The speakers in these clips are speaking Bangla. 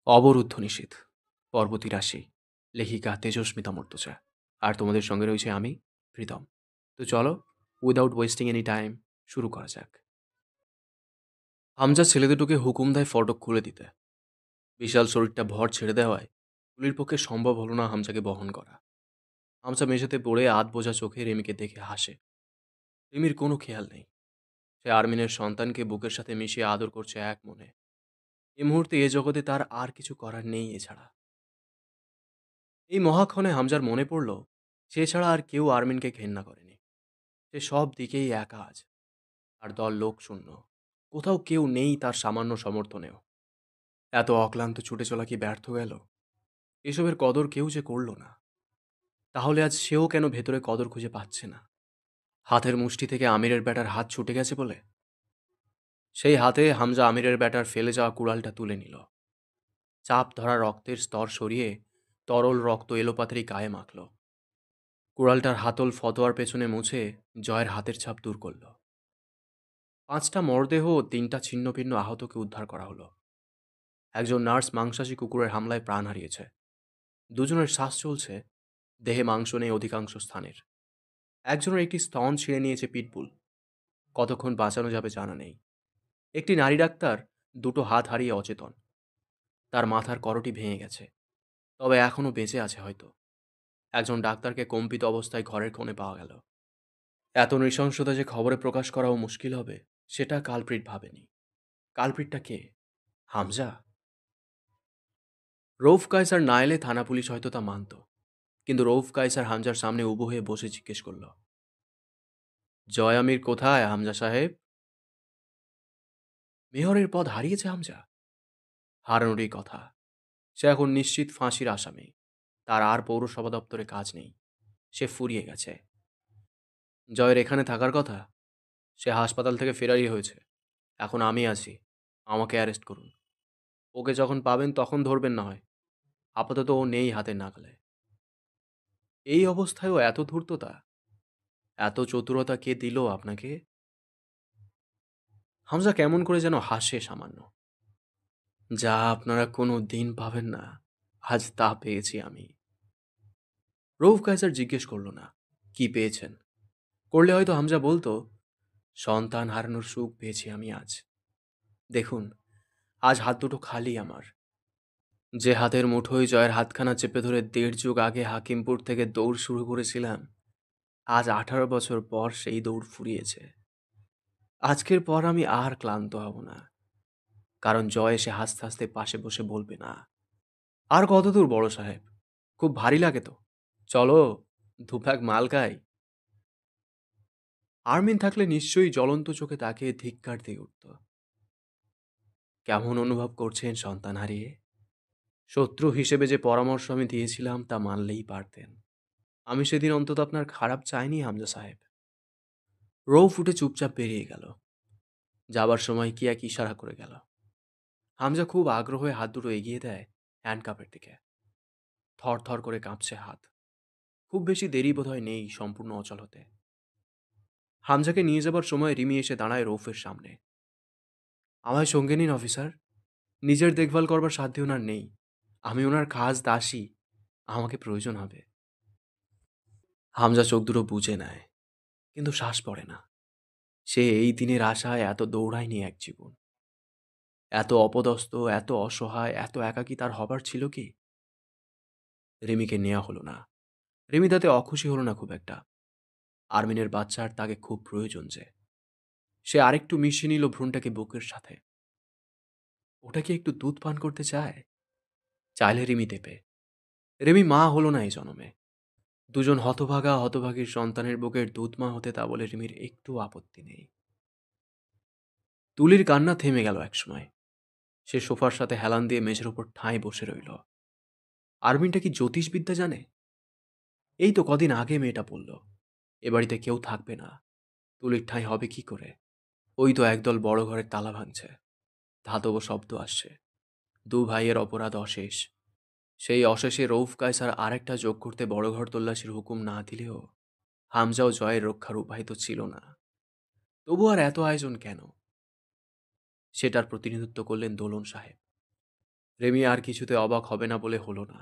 অবরুদ্ধ নিষিদ্ধ পর্ব ৮৩ লেখিকা তেজস্মিতা মর্তুজা আর তোমাদের সঙ্গে রয়েছে আমি প্রীতম। তো চলো, উইদাউট ওয়েস্টিং এনি টাইম শুরু করা যাক। হামজা ছেলে দুটোকে হুকুম দেয় ফটক খুলে দিতে। বিশাল শরীরটা ভর ছেড়ে দেওয়ায় পুলির পক্ষে সম্ভব হলো না হামজাকে বহন করা। হামজা মেঝেতে পড়ে আধ বোঝা চোখে রেমিকে দেখে হাসে। রিমির কোনো খেয়াল নেই, সে আর্মিনের সন্তানকে বুকের সাথে মিশিয়ে আদর করছে এক মনে। এই মুহূর্তে এ জগতে তার আর কিছু করার নেই এছাড়া। এই মহাক্ষণে হামজার মনে পড়ল সে ছাড়া আর কেউ আর্মিনকে ঘেন্না করেনি। সে সব দিকেই একা আজ, আর দল লোক শূন্য। কোথাও কেউ নেই তার সামান্য সমর্থনেও। এত অক্লান্ত ছুটে চলা কি ব্যর্থ গেল? এসবের কদর কেউ যে করল না, তাহলে আজ সেও কেন ভেতরে কদর খুঁজে পাচ্ছে না? হাতের মুষ্টি থেকে আমিরের ব্যাটার হাত ছুটে গেছে বলে? সেই হাতে হামজা আমিরের ব্যাটার ফেলে যাওয়া কুড়ালটা তুলে নিল। চাপ ধরা রক্তের স্তর সরিয়ে তরল রক্ত এলোপাথারি গায়ে মাখল। কুড়ালটার হাতল ফতোয়ার পেছনে মুছে জয়ের হাতের ছাপ দূর করল। ৫টা মরদেহ ও ৩টা ছিন্নভিন্ন আহতকে উদ্ধার করা হলো। একজন নার্স মাংসাশী কুকুরের হামলায় প্রাণ হারিয়েছে। দুজনের শ্বাস চলছে, দেহে মাংস নেই অধিকাংশ স্থানের। একজনের একটি স্তন ছিঁড়ে নিয়েছে পিটবুল। কতক্ষণ বাঁচানো যাবে জানা নেই। একটি নারী ডাক্তার দুটো হাত হারিয়ে অচেতন। তার মাথার করটি ভেঙে গেছে, তবে এখনও বেঁচে আছে হয়তো। একজন ডাক্তারকে কম্পিত অবস্থায় ঘরের কোণে পাওয়া গেল। এত নৃশংসতা যে খবরে প্রকাশ করাও মুশকিল হবে সেটা কালপ্রিট ভাবেনি। কালপ্রিটটা কে? হামজা? রউফ কায়সার না এলে থানা পুলিশ হয়তো তা মানত, কিন্তু রউফ কায়সার হামজার সামনে উবু হয়ে বসে জিজ্ঞেস করল, জয় আমির কোথায় হামজা সাহেব? মেয়রের পদ হারিয়েছে হামজা? হারানোরই কথা। সে এখন নিশ্চিত ফাঁসির আসামি। তার আর পৌরসভা দপ্তরে কাজ নেই। সে ফুরিয়ে গেছে। জয়ের এখানে থাকার কথা। সে হাসপাতাল থেকে ফেরারই হয়েছে। এখন আমি আছি, আমাকে অ্যারেস্ট করুন। ওকে যখন পাবেন তখন ধরবেন না হয়। আপাতত ও নেই হাতের নাগালে। এই অবস্থায়ও এত ধূর্ততা, এত চতুরতা কে দিল আপনাকে? হামজা কেমন করে যেন হাসে সামান্য। যা আপনারা কোনো দিন পাবেন না, আজ তা পেয়েছি আমি। রউফ কায়সার জিজ্ঞেস করল না কি পেয়েছেন। করলে হয়তো হামজা বলতো, সন্তান হারানোর সুখ পেয়েছি আমি আজ। দেখুন, আজ হাত দুটো খালি আমার। যে হাতের মুঠোয় জয়ের হাতখানা চেপে ধরে ১.৫ যুগ আগে হাকিমপুর থেকে দৌড় শুরু করেছিলাম, আজ ১৮ বছর পর সেই দৌড় ফুরিয়েছে। আজকের পর আমি আর ক্লান্ত হব না, কারণ জয় এসে হাসতে হাসতে পাশে বসে বলবে না, আর কতদূর বড় সাহেব, খুব ভারী লাগে তো, চলো দুপ্যাক মাল খাই। আর্মিন থাকলে নিশ্চয়ই জ্বলন্ত চোখে তাকিয়ে ধিক্কার দিয়ে উঠত। কেমন অনুভব করছেন সন্তান হারিয়ে? শত্রু হিসেবে যে পরামর্শ আমি দিয়েছিলাম তা মানলেই পারতেন। আমি সেদিন অন্তত আপনার খারাপ চাইনি হামজা সাহেব। রৌফ উঠে চুপচাপ বেরিয়ে গেল। যাবার সময় কি এক ইশারা করে গেল। হামজা খুব আগ্রহে হাত দুটো এগিয়ে দেয় হ্যান্ডকাপের দিকে। থর থর করে কাঁপছে হাত। খুব বেশি দেরি বোধহয় নেই সম্পূর্ণ অচল হতে। হামজাকে নিয়ে যাবার সময় রিমি এসে দাঁড়ায় রৌফের সামনে। আমায় সঙ্গে নিন অফিসার। নিজের দেখভাল করবার সাধ্য ওনার নেই। আমি ওনার খাস দাসী, আমাকে প্রয়োজন হবে। হামজা চোখ দুটো বুজে নেয়, কিন্তু শ্বাস পড়ে না। সে এই দিনের আশায় এত দৌড়ায়নি এক জীবন। এত অপদস্থ, এত অসহায়, এত একাকী তার হবার ছিল কি? রিমিকে নেওয়া হলো না। রিমি তাতে অখুশি হলো না খুব একটা। আর্মিনের বাচ্চার তাকে খুব প্রয়োজন যে। সে আরেকটু মিশিয়ে নিল ভ্রূণটাকে বুকের সাথে। ওটা কি একটু দুধ পান করতে চায়? চাইলে রিমি দেবে। রিমি মা হলো না এই জনমে। দুজন হতভাগা হতভাগীর সন্তানের বুকের দুধ মা হতে তা বলে রিমির একটু আপত্তি নেই। তুলির কান্না থেমে গেল একসময়। সে সোফার সাথে হেলান দিয়ে মেঝের উপর ঠাঁই বসে রইল। আর্মিনটা কি জ্যোতিষবিদ্যা জানে? এই তো কদিন আগে মেয়েটা বলল এ বাড়িতে কেউ থাকবে না। তুলির ঠাঁই হবে কি করে? ওই তো একদল বড় ঘরের তালা ভাঙছে, ধাতব শব্দ আসছে। দু ভাইয়ের অপরাধ অশেষ। সেই অশেষে রউফ কায়সার আরেকটা যোগ করতে বড় ঘর তল্লাশির হুকুম না দিলেও হামজা ও জয়ের রক্ষার উপায় তো ছিল না। তবু আর এত আয়োজন কেন? সেটার প্রতিনিধিত্ব করলেন দোলন সাহেব। রেমি আর কিছুতে অবাক হবে না বলে হলো না,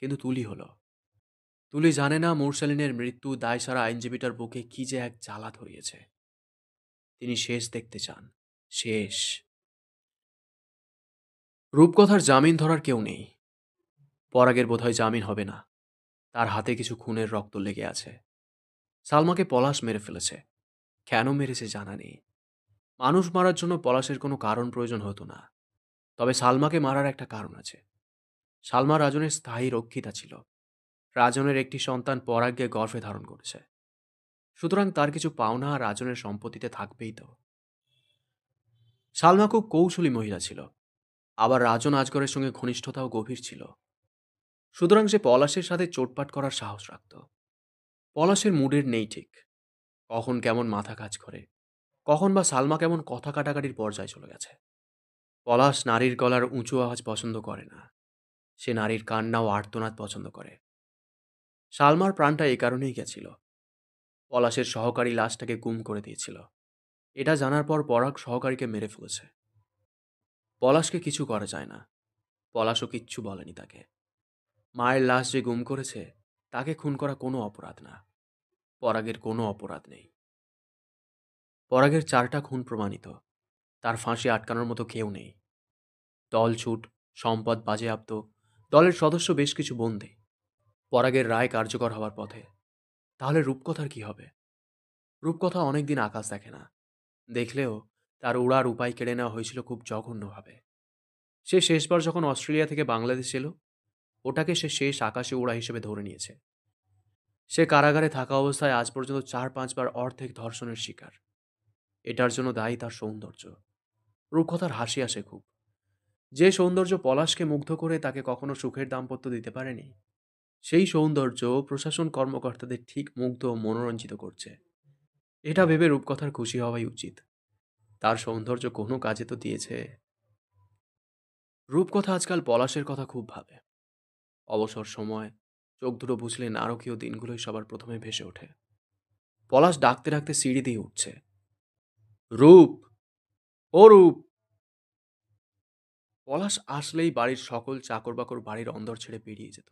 কিন্তু তুলি হলো। তুলি জানে না মুরসালিনের মৃত্যু দায়সারা আইনজীবীটার বুকে কি যে এক জ্বালা ধরিয়েছে। তিনি শেষ দেখতে চান। শেষ। রূপকথার জামিন ধরার কেউ নেই। পরাগের বোধহয় জামিন হবে না। তার হাতে কিছু খুনের রক্ত লেগে আছে। সালমাকে পলাশ মেরে ফেলেছে। কেন মেরেছে জানা নেই। মানুষ মারার জন্য পলাশের কোনো কারণ প্রয়োজন হতো না। তবে সালমাকে মারার একটা কারণ আছে। সালমা রাজনের স্থায়ী রক্ষিতা ছিল। রাজনের একটি সন্তান পরাগকে গর্ভে ধারণ করেছে। সুতরাং তার কিছু পাওনা রাজনের সম্পত্তিতে থাকবেই তো। সালমা খুব কৌশলী মহিলা ছিল। আবার রাজন আজগরের সঙ্গে ঘনিষ্ঠতাও গভীর ছিল। সুতরাং সে পলাশের সাথে চোটপাট করার সাহস রাখত। পলাশের মুডের নেই ঠিক। কখন কেমন মাথা কাজ করে, কখন বা সালমা কেমন কথা কাটাকাটির পর্যায়ে চলে গেছে। পলাশ নারীর গলার উঁচু আওয়াজ পছন্দ করে না। সে নারীর কান্না ও আর্তনাদ পছন্দ করে। সালমার প্রাণটা এ কারণেই গেছিল। পলাশের সহকারী লাশটাকে গুম করে দিয়েছিল। এটা জানার পর পরাগ সহকারীকে মেরে ফেলেছে। পলাশকে কিছু করা যায় না। পলাশও কিচ্ছু বলেনি তাকে। মায়ের লাশ যে গুম করেছে তাকে খুন করা কোনো অপরাধ না। পরাগের কোনো অপরাধ নেই। পরাগের 4টা খুন প্রমাণিত। তার ফাঁসি আটকানোর মতো কেউ নেই। দলছুট, সম্পদ বাজেয়াপ্ত, দলের সদস্য বেশ কিছু বন্দী। পরাগের রায় কার্যকর হওয়ার পথে। তাহলে রূপকথার কি হবে? রূপকথা অনেকদিন আকাশ দেখে না। দেখলেও তার উড়ার উপায় কেড়ে নেওয়া হয়েছিল খুব জঘন্যভাবে। সে শেষবার যখন অস্ট্রেলিয়া থেকে বাংলাদেশ এলো, ওটাকে সে শেষ আকাশে ওড়া হিসেবে ধরে নিয়েছে। সে কারাগারে থাকা অবস্থায় আজ পর্যন্ত 4-5 বার অর্ধেক ধর্ষণের শিকার। এটার জন্য দায়ী তার সৌন্দর্য। রূপকথার হাসি আসে খুব। যে সৌন্দর্য পলাশকে মুগ্ধ করে তাকে কখনো সুখের দাম্পত্য দিতে পারেনি, সেই সৌন্দর্য প্রশাসন কর্মকর্তাদের ঠিক মুগ্ধ ও মনোরঞ্জিত করছে। এটা ভেবে রূপকথার খুশি হওয়াই উচিত। তার সৌন্দর্য কোনো কাজে তো দিয়েছে। রূপকথা আজকাল পলাশের কথা খুব ভাবে। অবসর সময় চোখ দুটো বুঝলে নারকীয় দিনগুলোই সবার প্রথমে ভেসে ওঠে। পলাশ ডাকতে ডাকতে সিঁড়ি দিয়ে উঠছে। রূপ, ও রূপ! পলাশ আসলেই বাড়ির সকল চাকর বাকর বাড়ির অন্দর ছেড়ে বেরিয়ে যেত।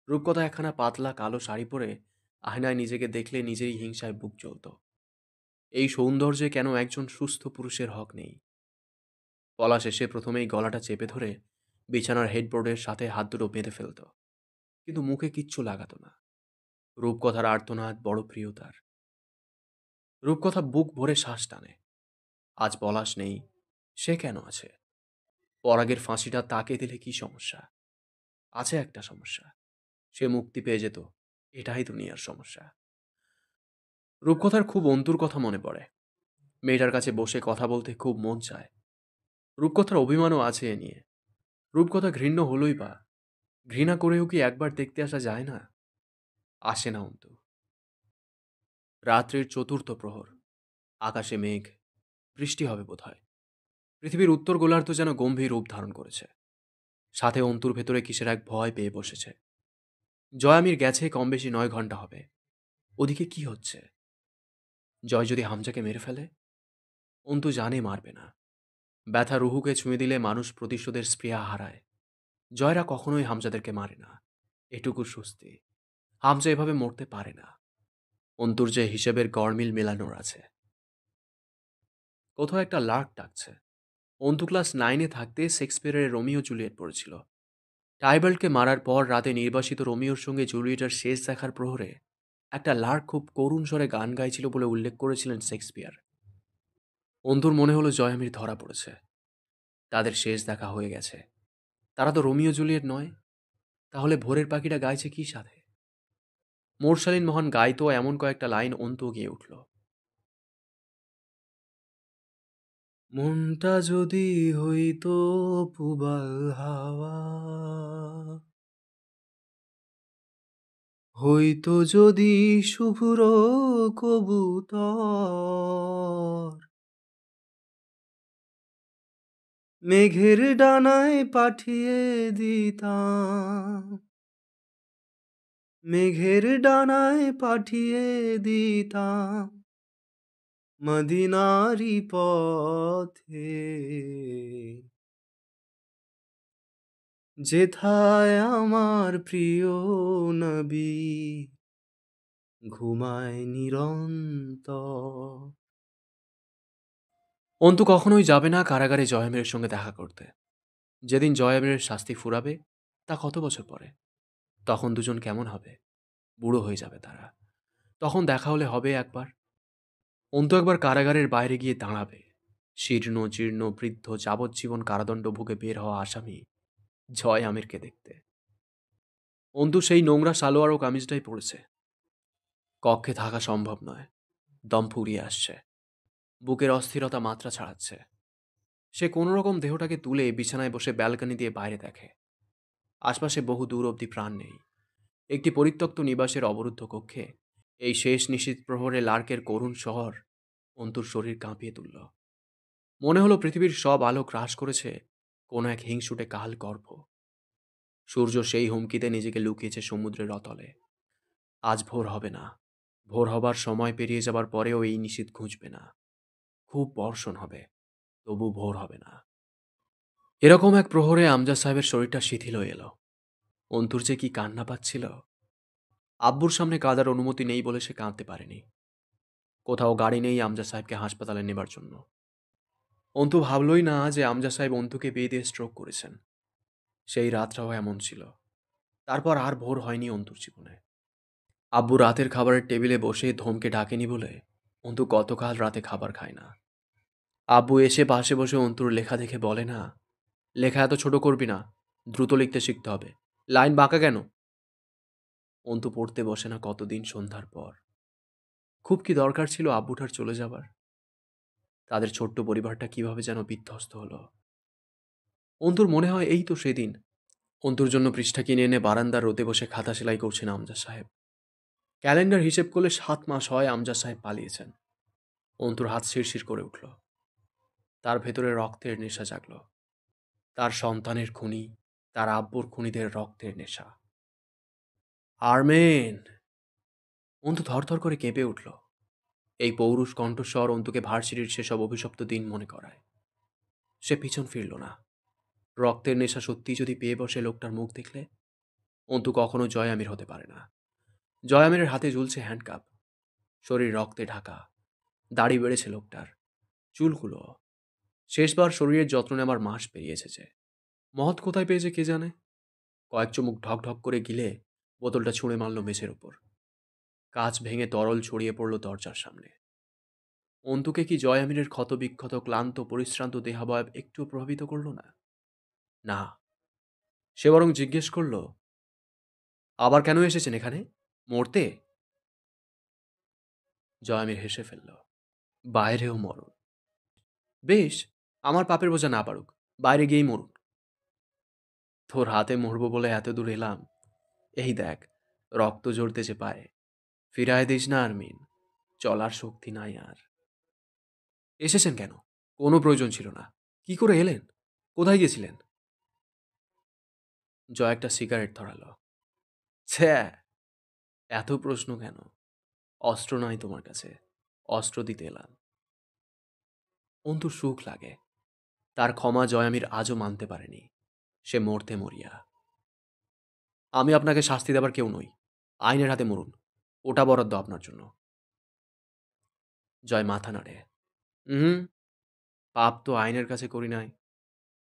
রূপকথা একখানা পাতলা কালো শাড়ি পরে আয়নায় নিজেকে দেখলে নিজেরই হিংসায় বুক জ্বলত। এই সৌন্দর্যে কেন একজন সুস্থ পুরুষের হক নেই? পলাশ এসে প্রথমেই গলাটা চেপে ধরে বিছানার হেডবোর্ডের সাথে হাত দুটো বেঁধে ফেলত, কিন্তু মুখে কিচ্ছু লাগাতো না। রূপকথার আর্তনাদ বড় প্রিয় তার। রূপকথা বুক ভরে শ্বাস টানে। আজ পলাশ নেই, সে কেন আছে? পরাগের ফাঁসিটা তাকে দিলে কি সমস্যা? আছে একটা সমস্যা, সে মুক্তি পেয়ে যেত। এটাই দুনিয়ার সমস্যা। রূপকথার খুব অন্তুর কথা মনে পড়ে। মেয়েটার কাছে বসে কথা বলতে খুব মন চায়। রূপকথার অভিমানও আছে এ নিয়ে। রূপকথা ঘৃণ্য হলোই বা, ঘৃণা করেও কি একবার দেখতে আসা যায় না? আসে না অন্তু। রাত্রির চতুর্থ প্রহর। আকাশে মেঘ। বৃষ্টি হবে বোধহয়। পৃথিবীর উত্তর গোলার্ধ যেন গম্ভীর রূপ ধারণ করেছে। সাথে অন্তুর ভেতরে কিসের এক ভয় পেয়ে বসেছে। জয়ামির গেছে কম বেশি 9 ঘন্টা হবে। ওদিকে কি হচ্ছে? জয় যদি হামজাকে মেরে ফেলে? অন্তু জানে মারবে না। ব্যথা রুহুকে ছুঁয়ে দিলে মানুষ প্রতিশোধের স্পৃহা হারায়। জয়রা কখনোই হামজাদেরকে মারে না। এটুকু স্বস্তি। হামজা এভাবে মরতে পারে না। অন্তুর যে হিসেবের গড়মিল মেলানোর আছে। কোথাও একটা লার্ক ডাকছে। অন্তু ক্লাস 9-এ থাকতে শেক্সপিয়ারের রোমিও জুলিয়েট পড়েছিল। টাইবাল্টকে মারার পর রাতে নির্বাসিত রোমিওর সঙ্গে জুলিয়েটের শেষ দেখার প্রহরে একটা লার্ক খুব করুণ স্বরে গান গাইছিল বলে উল্লেখ করেছিলেন শেক্সপিয়ার। অন্তুর মনে হলো জয়ামির ধরা পড়েছে। তাদের শেষ দেখা হয়ে গেছে। তারা তো রোমিও জুলিয়েট নয়। তাহলে ভোরের পাখিটা গাইছে কি সাথে? মোরসালিন মোহন গাইতো এমন কয়েকটা লাইন অন্তু গিয়ে উঠল। মনটা যদি হইতো পুবাল হাওয়া, হইতো যদি শুভ্র কবুতর, মেঘের ডানায় পাঠিয়ে দিতাম, মেঘের ডানায় পাঠিয়ে দিতাম মদিনারি পথে। যেথায় আমার প্রিয় নবী ঘুমায় নিরন্তর। অন্তু কখনোই যাবে না কারাগারে জয়ামের সঙ্গে দেখা করতে। যেদিন জয়ামের শাস্তি ফুরাবে তা কত বছর পরে। তখন দুজন কেমন হবে? বুড়ো হয়ে যাবে তারা। তখন দেখা হলে হবে একবার। অন্তু একবার কারাগারের বাইরে গিয়ে দাঁড়াবে। শীর্ণ জীর্ণ বৃদ্ধ যাবজ্জীবন কারাদণ্ড ভুগে বের হওয়া আসামি জয় আমিরকে দেখতে। অন্তু সেই নোংরা সালোয়ার ও কামিজটাই পড়েছে। কক্ষে থাকা সম্ভব নয়। দম ফুরিয়ে আসছে। বুকের অস্থিরতা মাত্রা ছাড়াচ্ছে। সে কোনোরকম দেহটাকে তুলে বিছানায় বসে ব্যালকনি দিয়ে বাইরে দেখে। আশপাশে বহু দূর অবধি প্রাণ নেই। একটি পরিত্যক্ত নিবাসের অবরুদ্ধ কক্ষে এই শেষ নিশীথ প্রহরে লার্কের করুণ শহর অন্তুর শরীর কাঁপিয়ে তুলল। মনে হলো পৃথিবীর সব আলো গ্রাস করেছে কোনো এক হিংসুটে কাল গর্ভ। সূর্য সেই হুমকিতে নিজেকে লুকিয়েছে সমুদ্রের অতলে। আজ ভোর হবে না। ভোর হবার সময় পেরিয়ে যাবার পরেও এই নিশীথ ঘুঁচবে না। খুব বর্ষণ হবে, তবু ভোর হবে না। এরকম এক প্রহরে আমজাদ সাহেবের শরীরটা শিথিল হয়ে এলো। অন্তুর যে কি কান্না পাচ্ছিল। আব্বুর সামনে কাঁদার অনুমতি নেই বলে সে কাঁদতে পারেনি। কোথাও গাড়ি নেই আমজাদ সাহেবকে হাসপাতালে নেবার জন্য। অন্তু ভাবলই না যে আমজাদ সাহেব অন্তুকে বিয়ে দিয়ে স্ট্রোক করেছেন। সেই রাতটাও এমন ছিল। তারপর আর ভোর হয়নি অন্তুর জীবনে। আব্বু রাতের খাবারের টেবিলে বসে ধমকে ডাকেনি বলে অন্তু গতকাল রাতে খাবার খায় না। আব্বু এসে পাশে বসে অন্তুর লেখা দেখে বলে না, লেখা এত ছোট করবি না, দ্রুত লিখতে শিখতে হবে, লাইন বাঁকা কেন? অন্তু পড়তে বসে না কতদিন সন্ধ্যার পর। খুব কি দরকার ছিল আব্বুটার চলে যাবার? তাদের ছোট্ট পরিবারটা কিভাবে যেন বিধ্বস্ত হলো। অন্তুর মনে হয় এই তো সেদিন। অন্তুর জন্য পৃষ্ঠা কিনে এনে বারান্দার রোদে বসে খাতা সেলাই করছেন আমজাদ সাহেব। ক্যালেন্ডার হিসেব করলে 7 মাস হয় আমজাদ সাহেব পালিয়েছেন। অন্তুর হাত শিরশির করে উঠল। তার ভেতরে রক্তের নেশা জাগল। তার সন্তানের খুনি, তার আব্বুর খুনিদের রক্তের নেশা। আর্মেন! অন্তু থরথর করে কেঁপে উঠল। এই পৌরুষ কণ্ঠস্বর অন্তুকে ভার্সিটির সেসব অভিশপ্ত দিন মনে করায়। সে পিছন ফিরল না। রক্তের নেশা সত্যি যদি পেয়ে বসে লোকটার মুখ দেখলে, অন্তু কখনো জয় আমির হতে পারে না। জয় আমিরের হাতে ঝুলছে হ্যান্ডকাপ। শরীর রক্তে ঢাকা। দাড়ি বেড়েছে লোকটার, চুলগুলো। শেষবার শরীরের যত্ন নেবার মাস পেরিয়ে এসেছে। মহৎ কোথায় পেয়েছে কে জানে। কয়েক চুমুক ঢক ঢক করে গিলে বোতলটা ছুঁড়ে মারল মেঝের ওপর। কাঁচ ভেঙে তরল ছড়িয়ে পড়ল দরজার সামনে। অন্তুকে কি জয় আমিরের ক্ষতবিক্ষত ক্লান্ত পরিশ্রান্ত দেহাবয়ব একটুও প্রভাবিত করল না? না। সে বরং জিজ্ঞেস করল, আবার কেন এসেছেন এখানে? মরতে? জয় আমির হেসে ফেলল। বাইরেও মরণ। বেশ, আমার পাপের বোঝা না পারুক, বাইরে গিয়েই মরুন। তোর হাতে মরবো বলে এত দূর এলাম, এই দেখ রক্ত ঝরতেছে পায়ে। ফিরায় দিস না আরমিন, চলার শক্তি নাই আর। এসেছেন কেন? কোনো প্রয়োজন ছিল না। কি করে এলেন? কোথায় গেছিলেন? জয় একটা সিগারেট ধরালো। ছ্যা, এত প্রশ্ন কেন? অস্ত্র নাই তোমার কাছে, অস্ত্র দিতে এলাম। অন্তুর সুখ লাগে। তার ক্ষমা জয় আমির আজও মানতে পারেনি। সে মরতে মরিয়া। আমি আপনাকে শাস্তি দেবার কেউ নই। আইনের হাতে মরুন, ওটা বরাদ্দ আপনার জন্য। জয় মাথা নাড়ে। হুম, পাপ তো আইনের কাছে করি নাই।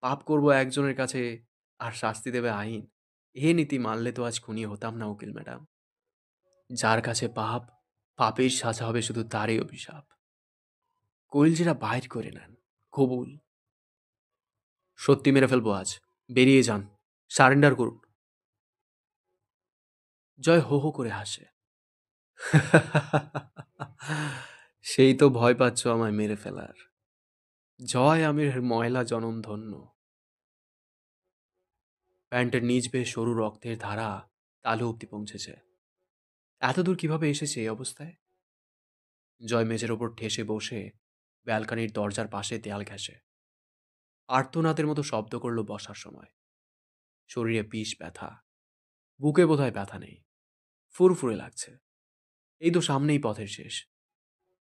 পাপ করব একজনের কাছে, আর শাস্তি দেবে আইন। এ নীতি মানলে তো আজ খুনি হতাম না উকিল ম্যাডাম। যার কাছে পাপ, পাপের সাজা হবে শুধু তারই অভিশাপ। কইলজিরা বাইর করে নেন, কবুল। সত্যি মেরে ফেলবো আজ, বেরিয়ে যান, সারেন্ডার করুন। জয় হো হো করে হাসে। সেই তো ভয় পাচ্ছ আমায় মেরে ফেলার। জয় আমিরের ময়লা জনম ধন্য। প্যান্টের নিচ বেয়ে সরু রক্তের ধারা তালু অব্দি পৌঁছেছে। এতদূর কিভাবে এসেছে এই অবস্থায়? জয় মেঝের ওপর ঠেসে বসে ব্যালকানির দরজার পাশে দেয়াল ঘেঁষে আর্তনাদের মতো শব্দ করল বসার সময়। শরীরে বিষ ব্যথা, বুকে বোধহয় ব্যথা নেই, ফুরফুরে লাগছে। এই তো সামনেই পথের শেষ।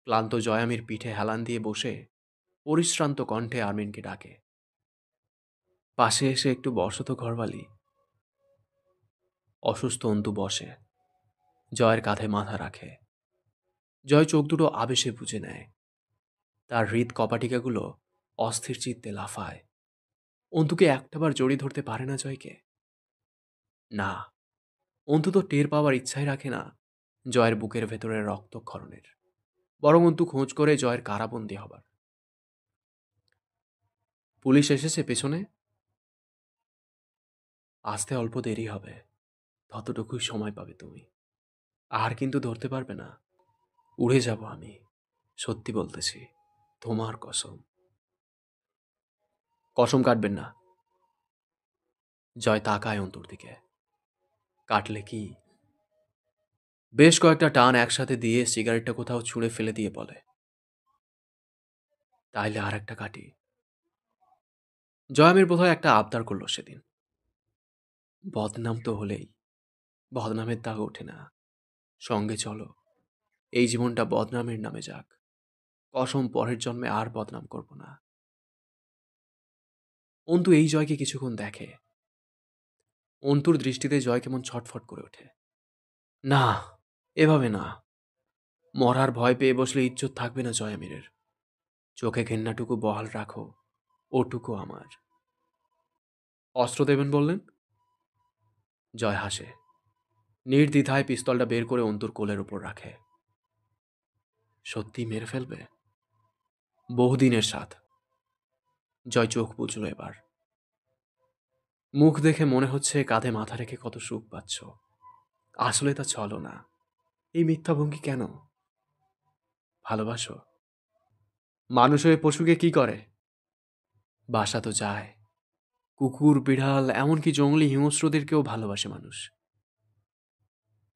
ক্লান্ত জয়ামির পিঠে হেলান দিয়ে বসে পরিশ্রান্ত কণ্ঠে আর্মিনকে ডাকে। পাশে এসে একটু বসো তো ঘরবালি। অসুস্থ অন্তু বসে, জয়ের কাঁধে মাথা রাখে। জয় চোখ দুটো আবেশে বুজে নেয়। তার হৃদ কপাটিকাগুলো অস্থির চিত্তে লাফায়। অন্তুকে একটাবার জড়িয়ে ধরতে পারে না জয়কে। না, অন্তু তো টের পাওয়ার ইচ্ছাই রাখে না জয়ের বুকের ভেতরের রক্তক্ষরণের। বরং অন্তু খোঁজ করে জয়ের কারাবন্দী হবার। পুলিশ এসেছে পেছনে? আসতে অল্প দেরি হবে, ততটুকুই সময় পাবে তুমি। আর কিন্তু ধরতে পারবে না। উড়ে যাব আমি, সত্যি বলতেছি, তোমার কসম। কসম কাটবেন না। জয় তাকায় অন্তুর দিকে। কাটলে কি? বেশ কয়েকটা টান একসাথে দিয়ে সিগারেটটা কোথাও ছুঁড়ে ফেলে দিয়ে বলে, তাইলে আর একটা কাটি। জয়ামের বোধহয় একটা আবদার করলো সেদিন। বদনাম তো হলেই, বদনামের দাগ ওঠে না। সঙ্গে চলো, এই জীবনটা বদনামের নামে যাক। কসম পরের জন্মে আর বদনাম করব না। অন্তু এই জয়কে কিছুক্ষণ দেখে। অন্তুর দৃষ্টিতে জয় কেমন ছটফট করে ওঠে। না, এভাবে না। মরার ভয় পেয়ে বসলে ইজ্জত থাকবে না জয়ামিরের। চোখে ঘেন্নাটুকু বহাল রাখো, ওটুকু আমার। অস্ত্র দেবেন বললেন? জয় হাসে। নির্দ্বিধায় পিস্তলটা বের করে অন্তুর কোলের উপর রাখে। সত্যি মেরে ফেলবে? বহুদিনের সাথ। জয় চোখ বুঝল এবার। মুখ দেখে মনে হচ্ছে কাঁধে মাথা রেখে কত সুখ পাচ্ছ। আসলে তা চলো না। এই মিথ্যা ভঙ্গি কেন? ভালোবাসো? মানুষ হয়ে পশুকে কি করে? বাসা তো যায়। কুকুর, বিড়াল, এমনকি জঙ্গলি হিংস্রদেরকেও ভালোবাসে মানুষ।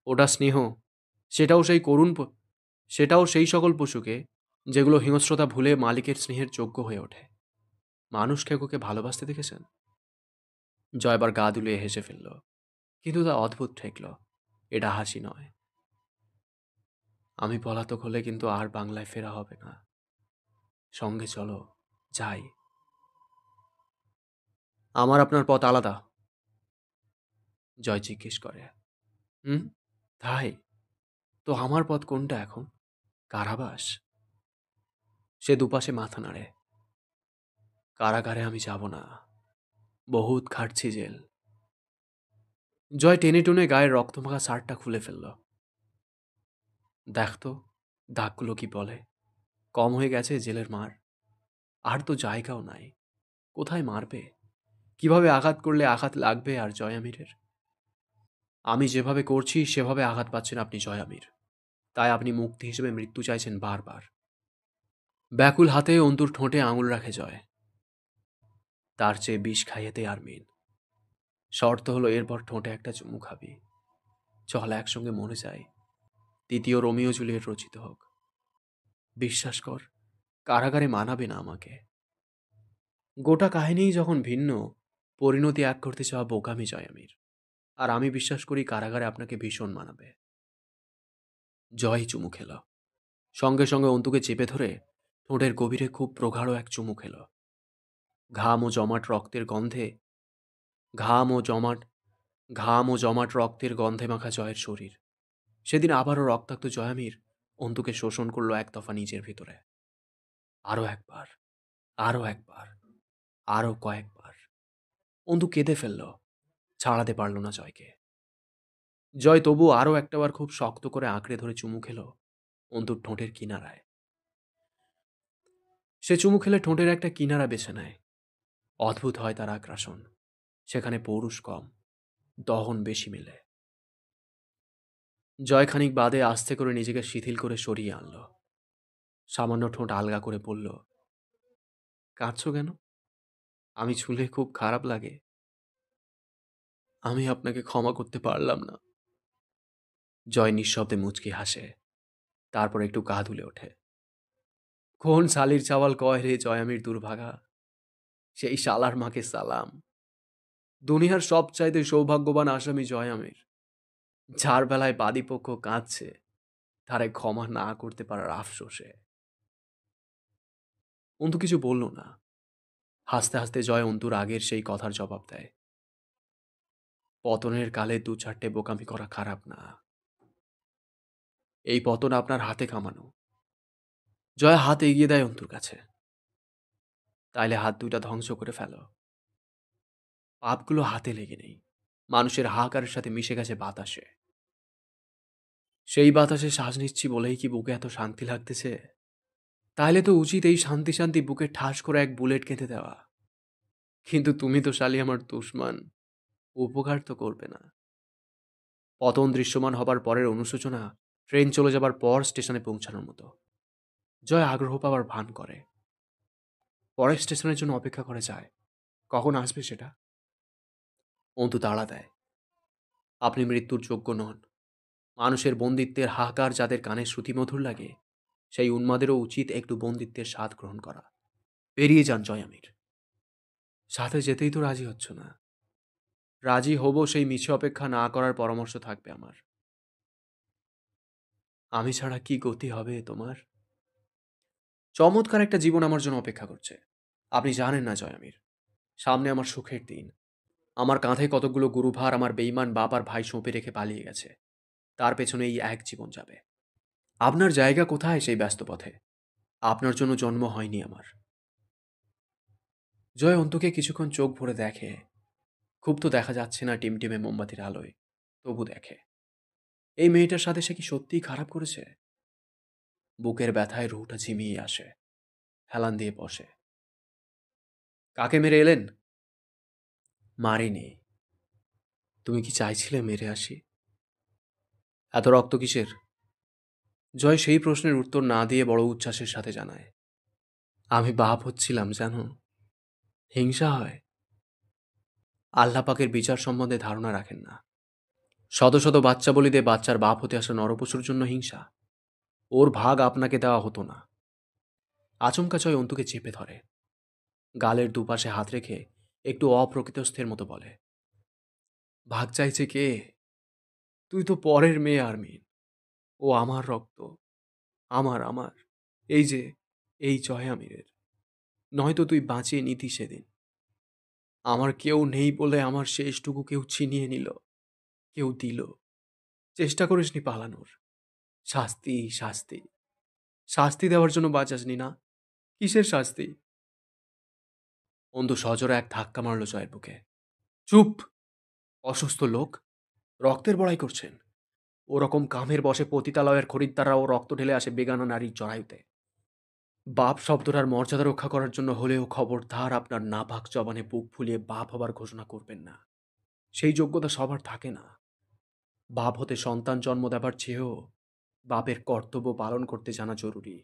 ওটা স্নেহ। সেটাও সেই করুণ সেটাও সেই সকল পশুকে যেগুলো হিংস্রতা ভুলে মালিকের স্নেহের যোগ্য হয়ে ওঠে। মানুষ খেকোকে ভালোবাসতে দেখেছেন? জয়বার গা দুলিয়ে হেসে ফেলল, কিন্তু তা অদ্ভুত ঠেকল। এটা হাসি নয়। আমি পলাতক হলে কিন্তু আর বাংলায় ফেরা হবে না। সঙ্গে চলো, যাই। আমার আপনার পথ আলাদা। জয় জিজ্ঞেস করে। হুম, তাই? তো আমার পথ কোনটা এখন? কারাবাস? সে দুপাশে মাথা নাড়ে। কারাগারে আমি যাব না। বহুত খাটছি জেল। জয় টেনে টুনে গায়ের রক্তমাখা শার্টটা খুলে ফেলল। দেখ তো, দাগগুলো কি বলে? কম হয়ে গেছে জেলের মার? আর তো জায়গাও নাই। কোথায় মারবে? কিভাবে আঘাত করলে আঘাত লাগবে আর জয়ামিরের? আমি যেভাবে করছি সেভাবে আঘাত পাচ্ছেন আপনি জয়ামির। তাই আপনি মুক্তি হিসেবে মৃত্যু চাইছেন বারবার। ব্যাকুল হাতে অন্তুর ঠোঁটে আঙুল রাখে জয়। তার চেয়ে বিষ খাইয়েতে আর মিন। শর্ত হলো এরপর ঠোঁটে একটা চুমু খাবি। চল একসঙ্গে মরে যাই। দ্বিতীয় রোমিও জুলিয়েট রচিত হোক। বিশ্বাস কর, কারাগারে মানাবে না আমাকে। গোটা কাহিনীই যখন ভিন্ন, পরিণতি এক করতে চাওয়া বোকামি জয়ামির। আর আমি বিশ্বাস করি কারাগারে আপনাকে ভীষণ মানাবে। জয় চুমু খেল। সঙ্গে সঙ্গে অন্তুকে চেপে ধরে ঠোঁটের গভীরে খুব প্রগাঢ় এক চুমু খেল। ঘাম ও জমাট রক্তের গন্ধে ঘাম ও জমাট ঘাম ও জমাট রক্তের গন্ধে মাখা জয়ের শরীর। সেদিন আবারও রক্তাক্ত জয়ামির অন্তুকে শোষণ করল এক দফা নিজের ভিতরে। আরো একবার, আরো একবার, আরো কয়েকবার। অন্তু কেঁদে ফেলল, ছাড়াতে পারল না জয়কে। জয় তবু আরো একটাবার খুব শক্ত করে আঁকড়ে ধরে চুমু খেল অন্তুর ঠোঁটের কিনারায়। সে চুমু খেলে ঠোঁটের একটা কিনারা বেছে নেয়। অদ্ভুত হয় তার আগ্রাসন। সেখানে পৌরুষ কম, দহন বেশি মেলে। জয় খানিক বাদে আস্তে করে নিজেকে শিথিল করে সরিয়ে আনল। সামান্য ঠোঁট আলগা করে বলল, কাঁদছো কেন? আমি ছুলে খুব খারাপ লাগে? আমি আপনাকে ক্ষমা করতে পারলাম না। জয় নিঃশব্দে মুচকি হাসে, তারপর একটু গা দুলে ওঠে। কোন শালির চাওয়াল কয় রে জয়ামির দুর্ভাগা? সেই শালার মাকে সালাম। দুনিয়ার সবচাইতে সৌভাগ্যবান আসামি জয়ামির, যার বেলায় বাদীপক্ষ কাঁদছে তারে ক্ষমা না করতে পারার আফসোসে। অন্তু কিছু বলল না। হাসতে হাসতে জয় অন্তুর আগের সেই কথার জবাব দেয়। পতনের কালে দু চারটে বোকামি করা খারাপ না। এই পতন আপনার হাতে কামানো। জয় হাত এগিয়ে দেয় অন্তুর কাছে। তাইলে হাত দুইটা ধ্বংস করে ফেলো। পাপগুলো হাতে লেগে নেই, মানুষের হাহাকারের সাথে মিশে গেছে বাতাসে। সেই বাতাসে শ্বাস নিচ্ছি বলেই কি বুকে এত শান্তি লাগতেছে? তাইলে তো উচিত এই শান্তি শান্তি বুকে ঠাস করে এক বুলেট কেঁদে দেওয়া। কিন্তু তুমি তো শালি আমার দুশমান, উপকার তো করবে না। পতন দৃশ্যমান হবার পরের অনুশোচনা ট্রেন চলে যাবার পর স্টেশনে পৌঁছানোর মতো। জয় আগ্রহ পাওয়ার ভান করে, পরের স্টেশনের জন্য অপেক্ষা করে যায় কখন আসবে সেটা। অন্তু তাড়া দেয়। আপনি মৃত্যুর যোগ্য নন। মানুষের বন্দিত্বের হাহাকার যাদের কানে শ্রুতিমধুর লাগে, সেই উন্মাদেরও উচিত একটু বন্দিত্বের স্বাদ গ্রহণ করা। পেরিয়ে যান জয় আমির। সাথে যেতেই তো রাজি হচ্ছ না। রাজি হব সেই মিছে অপেক্ষা না করার পরামর্শ থাকবে আমার। আমি ছাড়া কি গতি হবে তোমার? চমৎকার একটা জীবন আমার জন্য অপেক্ষা করছে। আপনি জানেন না জয় আমির, সামনে আমার সুখের দিন। আমার কাঁধে কতগুলো গুরুভার আমার বেইমান বাপ আর ভাই সঁপে রেখে পালিয়ে গেছে। তার পেছনে এই এক জীবন যাবে। আপনার জায়গা কোথায় সেই ব্যস্ত পথে? আপনার জন্য জন্ম হয়নি আমার। জয় অন্তুকে কিছুক্ষণ চোখ ভরে দেখে। খুব তো দেখা যাচ্ছে না টিমটিমে মোমবাতির আলোয়, তবু দেখে। এই মেয়েটার সাথে সে কি সত্যিই খারাপ করেছে? বুকের ব্যথায় রুহটা ঝিমিয়ে আসে। হেলান দিয়ে বসে। কাকে মেরে এলেন? মারিনি। তুমি কি চাইছিলে মেরে আসি? এত রক্ত কিসের? জয় সেই প্রশ্নের উত্তর না দিয়ে বড় উচ্ছ্বাসের সাথে জানায়, আমি বাপ হচ্ছিলাম জানো। হিংসা হয়। আল্লাহ পাকের বিচার সম্বন্ধে ধারণা রাখেন না। শত শত বাচ্চা বলিতে বাচ্চার বাপ হতে আসা নরপশুর জন্য হিংসা। ওর ভাগ আপনাকে দেওয়া হতো না। আচমকা জয় অন্তুকে চেপে ধরে। গালের দুপাশে হাত রেখে একটু অপ্রকৃতস্থের মতো বলে, ভাগ চাইছে কে? তুই তো পরের মেয়ে আরমিন। ও আমার রক্ত। আমার। এই যে, এই জয় আমিরের। নয়তো তুই বাঁচিয়ে নিতি সেদিন। আমার কেউ নেই বলে আমার শেষটুকু কেউ ছিনিয়ে নিল, কেউ দিল। চেষ্টা করিসনি পালানোর। শাস্তি, শাস্তি। শাস্তি দেওয়ার জন্য বাঁচাসনি না? কিসের শাস্তি? অন্তু সজোরে এক ধাক্কা মারল জয়ের বুকে। চুপ! অসুস্থ লোক, রক্তের বড়াই করছেন। ওরকম কামের বসে পতিতালয়ের খরিদ্দাররাও রক্ত ঢেলে আসে বেগানা নারীর জরায়ুতে। বাপ শব্দটার মর্যাদা রক্ষা করার জন্য হলেও খবরদার আপনার নাপাক জবানে বুক ফুলিয়ে বাপ হবার ঘোষণা করবেন না। সেই যোগ্যতা সবার থাকে না। বাপ হতে সন্তান জন্ম দেবার চেয়েও বাপের কর্তব্য পালন করতে জানা জরুরি।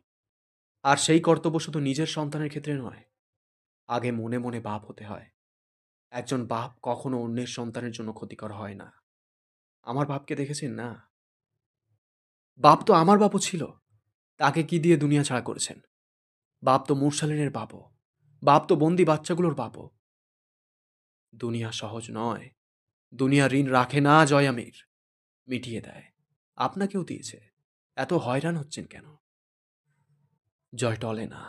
আর সেই কর্তব্য শুধু নিজের সন্তানের ক্ষেত্রে নয়, আগে মনে মনে বাপ হতে হয়। একজন বাপ কখনো অন্যের সন্তানের জন্য ক্ষতিকর হয় না। আমার বাপকে দেখেছেন না? বাপ তো আমার বাপও ছিল। তাকে কি দিয়ে দুনিয়া ছাড়া করেছেন? বাপ তো মুরসালিনের বাপও। বাপ তো বন্দি বাচ্চাগুলোর বাপও। দুনিয়া সহজ নয়। দুনিয়া ঋণ রাখে না জয় আমির, মিটিয়ে দেয়। আপনাকেও দিয়েছে। এত হয়রান হচ্ছেন কেন? জয় টলে না,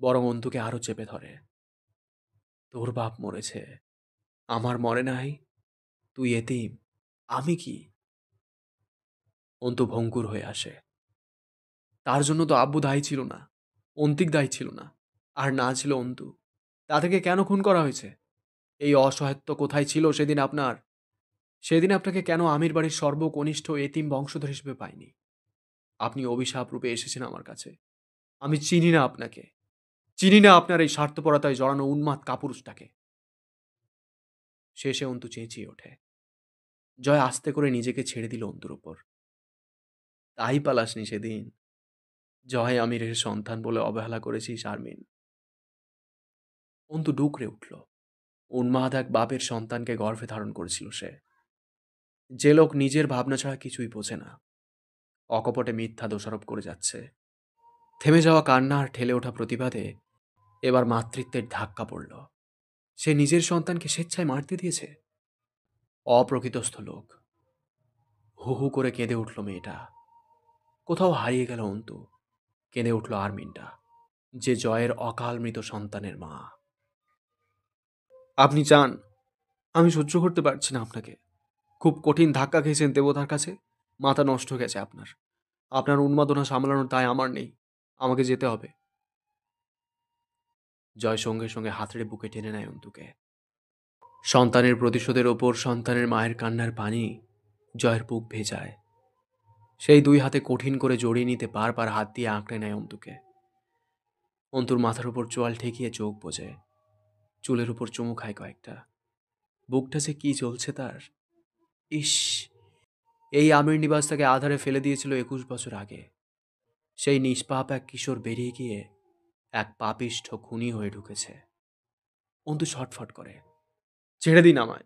বরং অন্তুকে আরো চেপে ধরে। তোর বাপ মরেছে, আমার মরে নাই। তুই এতিম, আমি কি? অন্তু ভঙ্গুর হয়ে আসে। তার জন্য তো আব্বু দায়ী ছিল না, অন্তিক দায়ী ছিল না, আর না ছিল অন্তু। তা থেকে কেন খুন করা হয়েছে? এই অসহায়ত্ব কোথায় ছিল সেদিন আপনার? সেদিন আপনাকে কেন আমির বাড়ির সর্বকনিষ্ঠ এতিম বংশধর হিসেবে পাইনি? আপনি অভিশাপ রূপে এসেছেন আমার কাছে। আমি চিনি না আপনাকে, চিনি না আপনার এই স্বার্থপরতায় জড়ানো উন্মাদ কাপুরুষটাকে। শেষে অন্তু চেঁচিয়ে ওঠে। জয় আস্তে করে নিজেকে ছেড়ে দিল অন্তুর উপর। তাই পালাসনি সেদিন? জয় আমিরের সন্তান বলে অবহেলা করেছিস শারমিন। অন্তু ডুকরে উঠল। উন্মাদ এক বাপের সন্তানকে গর্ভে ধারণ করেছিল সে। যে লোক নিজের ভাবনা ছাড়া কিছুই বোঝে না, অকপটে মিথ্যা দোষারোপ করে যাচ্ছে। থেমে যাওয়া কান্না আর ঠেলে ওঠা প্রতিবাদে এবার মাতৃত্বের ধাক্কা পড়ল। সে নিজের সন্তানকে স্বেচ্ছায় মারতে দিয়েছে। অপ্রকৃতস্থ লোক। হু হু করে কেঁদে উঠল মেয়েটা। কোথাও হারিয়ে গেল অন্তু। কেঁদে উঠল আরমিনটা, যে জয়ের অকাল মৃত সন্তানের মা। আপনি চান? আমি সহ্য করতে পারছি না আপনাকে। খুব কঠিন ধাক্কা খেয়েছেন দেবতার কাছে। মাথা নষ্ট হয়ে গেছে আপনার। আপনার উন্মাদনা সামলানোর দায় আমার নেই। আমাকে যেতে হবে। জয় সঙ্গে সঙ্গে হাতড়ে বুকে টেনে নেয় অন্তুকে। সন্তানের প্রতিশোধের ওপর সন্তানের মায়ের কান্নার পানি জয়ের বুক ভেজায়। সেই দুই হাতে কঠিন করে জড়িয়ে নিতে বারবার হাত দিয়ে আঁকড়ে নেয় অন্তুকে। অন্তুর মাথার উপর চোয়াল ঠেকিয়ে চোখ বোঝে, চুলের উপর চুমু খায় কয়েকটা। বুকটা যে কি জ্বলছে তার! ইস! এই আমির নিবাস তাকে আধারে ফেলে দিয়েছিল ২১ বছর আগে। সেই নিষ্পাপ এক কিশোর বেরিয়ে গিয়ে এক পাপিষ্ঠ খুনি হয়ে ঢুকেছে। অন্তু ছটফট করে, ছেড়ে দিন আমায়।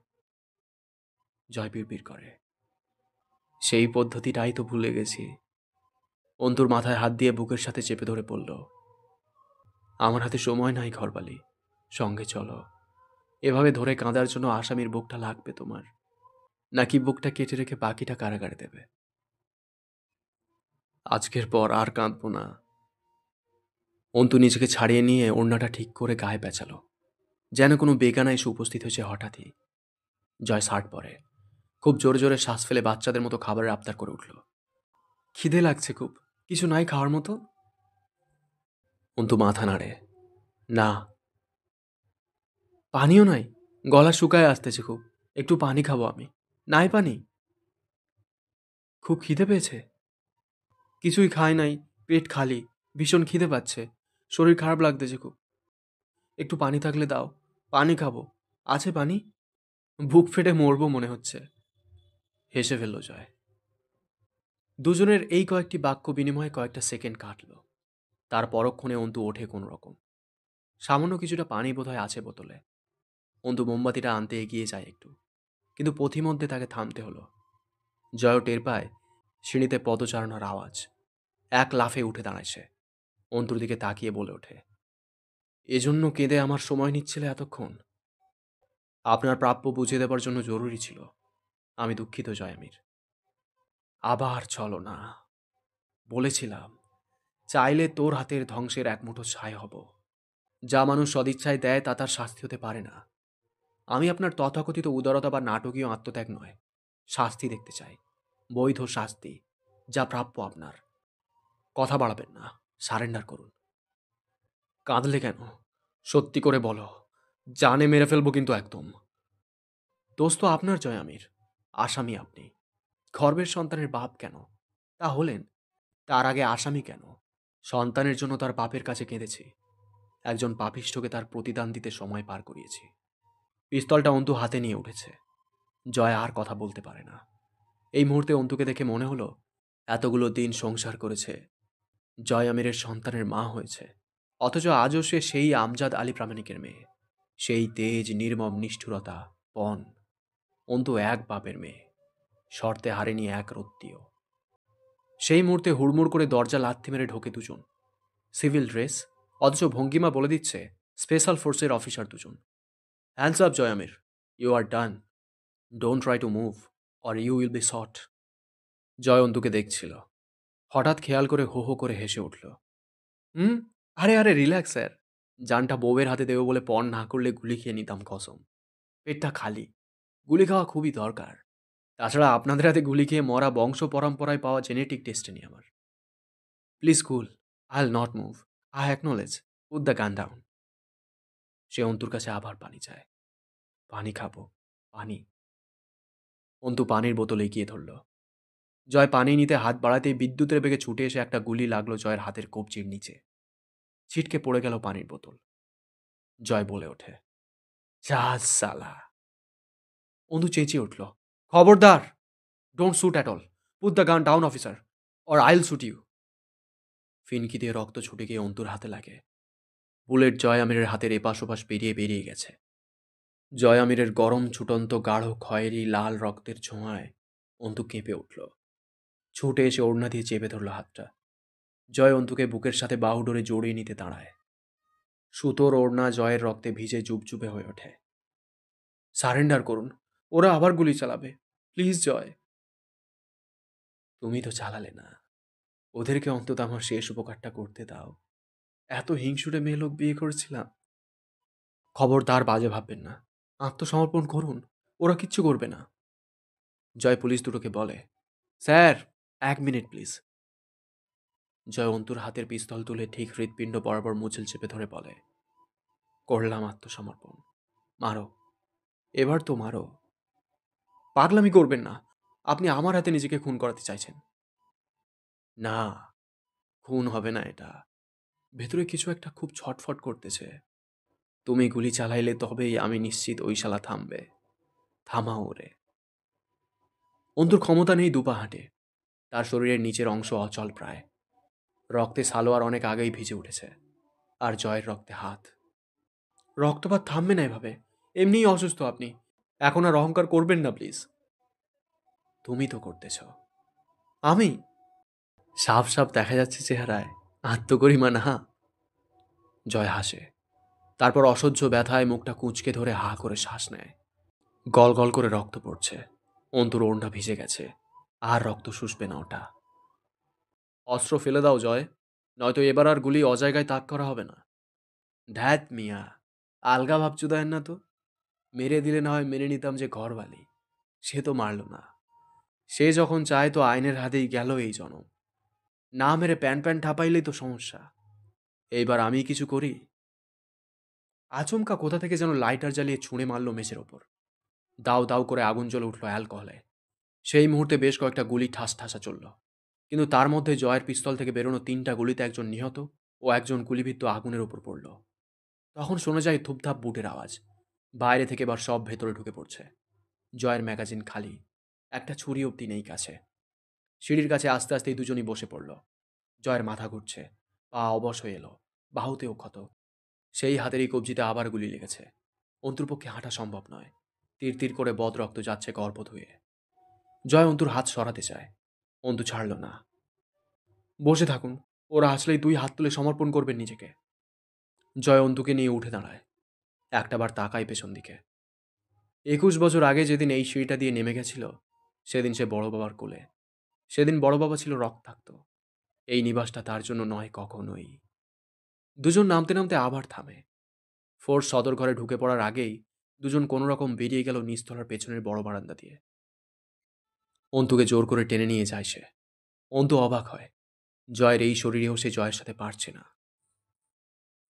জয় বিড়বিড় করে, সেই পদ্ধতিটাই তো ভুলে গেছি। অন্তুর মাথায় হাত দিয়ে বুকের সাথে চেপে ধরে পড়ল, আমার হাতে সময় নাই ঘরবালি, সঙ্গে চলো। এভাবে ধরে কাঁদার জন্য আসামির বুকটা লাগবে তোমার, নাকি বুকটা কেটে রেখে বাকিটা কারাগারে দেবে? আজকের পর আর কাঁদবো না। অন্তু নিজেকে ছাড়িয়ে নিয়ে ওড়নাটা ঠিক করে গায়ে পেঁচালো, যেন কোনো বেগানা এসে উপস্থিত হয়েছে হঠাৎই। জয় শার্ট পরে, খুব জোরে জোরে শ্বাস ফেলে বাচ্চাদের মতো খাবারের আবদার করে উঠল। খিদে লাগছে খুব, কিছু নাই খাওয়ার মতো? অন্তু মাথা নাড়ে, না। পানিও নাই? গলা শুকায় আসতেছে খুব, একটু পানি খাবো আমি। নাই পানি? খুব খিদে পেয়েছে? কিছুই খাই নাই, পেট খালি, ভীষণ খিদে পাচ্ছে, শরীর খারাপ লাগতেছে খুব। একটু পানি থাকলে দাও, পানি খাবো। আছে পানি? বুক ফেটে মরবো মনে হচ্ছে। হেসে ফেলল জয়। দুজনের এই কয়েকটি বাক্য বিনিময়ে কয়েকটা সেকেন্ড কাটল। তার পরক্ষণে অন্তু ওঠে কোনো রকম। সামান্য কিছুটা পানি বোধহয় আছে বোতলে। অন্তু মোমবাতিটা আনতে এগিয়ে যায় একটু, কিন্তু পথিমধ্যে তাকে থামতে হলো। জয় টের পায় সিঁড়িতে পদচারণার আওয়াজ। এক লাফে উঠে দাঁড়ায় সে। অন্তুর দিকে তাকিয়ে বলে ওঠে, এজন্য কেঁদে আমার সময় নিচ্ছিলে এতক্ষণ? আপনার প্রাপ্য বুঝিয়ে দেবার জন্য জরুরি ছিল। আমি দুঃখিত জয়ামির। আবার চলো না। বলেছিলাম, চাইলে তোর হাতের ধ্বংসের এক মুঠো ছাই হব। যা মানুষ সদিচ্ছায় দেয় তা তার শাস্তি হতে পারে না। আমি আপনার তথাকথিত উদারতা বা নাটকীয় আত্মত্যাগ নয়, শাস্তি দেখতে চাই। বৈধ শাস্তি, যা প্রাপ্য আপনার। কথা বাড়াবেন না, সারেন্ডার করুন। কাঁদলে কেন? সত্যি করে বলো, জানে মেরে ফেলবো কিন্তু একদম। দোষ তো আপনার জয়ামির, আসামি আপনি। গর্ভের সন্তানের বাপ কেন তা হলেন, তার আগে আসামি কেন? সন্তানের জন্য তার বাপের কাছে কেঁদেছি, একজন পাপিষ্ঠকে তার প্রতিদান দিতে সময় পার করিয়েছি। পিস্তলটা অন্তু হাতে নিয়ে উঠেছে। জয় আর কথা বলতে পারে না। এই মুহূর্তে অন্তুকে দেখে মনে হলো, এতগুলো দিন সংসার করেছে, জয় আমিরের সন্তানের মা হয়েছে, অথচ আজও সে সেই আমজাদ আলী প্রামাণিকের মেয়ে। সেই তেজ, নির্মম নিষ্ঠুরতা, পণ। অন্তু এক বাপের মেয়ে, শর্তে হারেনি এক রত্তিও। সেই মুহূর্তে হুড়মুড় করে দরজা লাথি মেরে ঢোকে দুজন। সিভিল ড্রেস, অথচ ভঙ্গিমা বলে দিচ্ছে স্পেশাল ফোর্সের অফিসার দুজন। হ্যান্ডস আপ জয়ামির, you are done. Don't try to move or you will be shot. Joy অন্তুকে দেখছিল, হঠাৎ খেয়াল করে হো হো করে হেসে উঠল। হুম, আরে আরে রিল্যাক্স স্যার। জানটা বউয়ের হাতে দেবো বলে পণ না করলে গুলি খেয়ে নিতাম কসম। পেটটা খালি, গুলি খাওয়া খুবই দরকার। তাছাড়া আপনাদের হাতে গুলি খেয়ে মরা বংশ পরম্পরায় পাওয়া জেনেটিক ডেস্টিনি আমার। Please cool, I will not move. I acknowledge, put the gun down. সে অন্তুর কাছে আবার পানি চায়। পানি খাবো, পানি। অন্তু পানির বোতল এগিয়ে ধরল। জয় পানি নিতে হাত বাড়াতেই বিদ্যুতের বেগে ছুটে এসে একটা গুলি লাগলো জয়ের হাতের কবজির নিচে। ছিটকে পড়ে গেল পানির বোতল। জয় বলে ওঠে, যা সালা। অন্তু চেঁচিয়ে উঠল, খবরদার! Don't shoot at all. Put the gun down officer, or আইল শুট ইউ। ফিনকি দিয়ে রক্ত ছুটে গিয়ে অন্তুর হাতে লাগে। বুলেট জয় আমিরের হাতের এপাশ ওপাশ বেরিয়ে বেরিয়ে গেছে। জয় আমিরের গরম ছুটন্ত গাঢ় খয়েরি লাল রক্তের ছোঁয়ায় অন্তু কেঁপে উঠল। ছুটে এসে ওড়না দিয়ে চেপে ধরল হাতটা। জয় অন্তুকে বুকের সাথে বাহুডোরে জড়িয়ে নিতে দাঁড়ায়। সুতোর ওড়না জয়ের রক্তে ভিজে জুবজুবে হয়ে ওঠে। সারেন্ডার করুন, ওরা আবার গুলি চালাবে। প্লিজ জয়। তুমি তো চালালে না, ওদেরকে অন্তত আমার শেষ উপকারটা করতে দাও। এত হিংসুটে মেয়ে লোক বিয়ে করেছিলাম। খবরদার বাজে ভাববেন না। আত্মসমর্পণ করুন, ওরা কিচ্ছু করবে না। জয় পুলিশ দুটোকে বলে, স্যার, 1 মিনিট প্লিজ। জয় অন্তুর হাতের পিস্তল তুলে ঠিক হৃৎপিণ্ড বরাবর মুচল চেপে ধরে বলে, করলাম আত্মসমর্পণ, মারো, এবার তো মারো। পাগলামি করবেন না, আপনি আমার হাতে নিজেকে খুন করাতে চাইছেন। না, খুন হবে না এটা। ভেতরে কিছু একটা খুব ছটফট করতেছে। তুমি গুলি চালাইলে তবেই আমি নিশ্চিত ওই শালা থামবে। থামাও ওরে। অন্তুর ক্ষমতা নেই দুপা হাঁটে। তার শরীরের নিচের অংশ অচল প্রায়। রক্তে সালোয়ার অনেক আগেই ভিজে উঠেছে। আর জয়ের রক্তে হাত। রক্তপাত থামবে না এভাবে। এমনিই অসুস্থ আপনি। এখন আর অহংকার করবেন না প্লিজ। তুমি তো করতেছ। আমি? সাফ সাফ দেখা যাচ্ছে চেহারায় আত্মগরিমা না। জয় হাসে। তারপর অসহ্য ব্যথায় মুখটা কুঁচকে ধরে হা করে শ্বাস নেয়। গল গল করে রক্ত পড়ছে। অন্তুর ওড়না ভিজে গেছে। আর রক্ত শুষবে না ওটা। অস্ত্র ফেলে দাও জয়, নয়তো এবার আর গুলি অজায়গায় তাক করা হবে না। ধ্যাত মিয়া, আলগা ভাবচুদায়েন না তো। মেরে দিলে না হয় মেনে নিতাম যে ঘরবালি। সে তো মারল না। সে যখন চায় তো আইনের হাতেই গেল এই জনম। না মেরে প্যান প্যান ঠাপাইলেই তো সমস্যা। এইবার আমি কিছু করি। আচমকা কোথা থেকে যেন লাইটার জ্বালিয়ে ছুঁড়ে মারল মেঝের ওপর। দাউ দাউ করে আগুন জ্বলে উঠল অ্যালকোহলে। সেই মুহূর্তে বেশ কয়েকটা গুলি ঠাস ঠাসা চলল। কিন্তু তার মধ্যে জয়ের পিস্তল থেকে বেরোনো 3টা গুলিতে একজন নিহত ও একজন গুলিবিদ্ধ আগুনের ওপর পড়ল। তখন শোনা যায় ধুপধাপ বুটের আওয়াজ। বাইরে থেকে এবার সব ভেতরে ঢুকে পড়ছে। জয়ের ম্যাগাজিন খালি। একটা ছুরি অবধি নেই কাছে। সিঁড়ির কাছে আস্তে আস্তেই দুজনই বসে পড়ল। জয়ের মাথা ঘুরছে, পা অবশ হয়ে এলো, বাহুতেও ক্ষত। সেই হাতেরই কবজিতে আবার গুলি লেগেছে। অন্তুর পক্ষে হাঁটা সম্ভব নয়। তীর তীর করে বদ রক্ত যাচ্ছে গর্ভ ধুয়ে। জয় অন্তুর হাত সরাতে চায়। অন্তু ছাড়ল না। বসে থাকুন, ওরা আসলেই 2 হাত তুলে সমর্পণ করবেন নিজেকে। জয় অন্তুকে নিয়ে উঠে দাঁড়ায়। একটাবার তাকায় পেছন দিকে। 21 বছর আগে যেদিন এই সিঁড়িটা দিয়ে নেমে গেছিল, সেদিন সে বড় বাবার কোলে। সেদিন বড় বাবা ছিল রক্তাক্ত। এই নিবাসটা তার জন্য নয় কখনোই। দুজন নামতে নামতে আবার থামে। ফোর্স সদর ঘরে ঢুকে পড়ার আগেই দুজন কোনো রকম বেরিয়ে গেল নিচতলার পেছনের বড় বারান্দা দিয়ে। অন্তুকে জোর করে টেনে নিয়ে যায় সে। অন্তু অবাক হয়। জয়ের এই শরীরেও সে জয়ের সাথে পারছে না।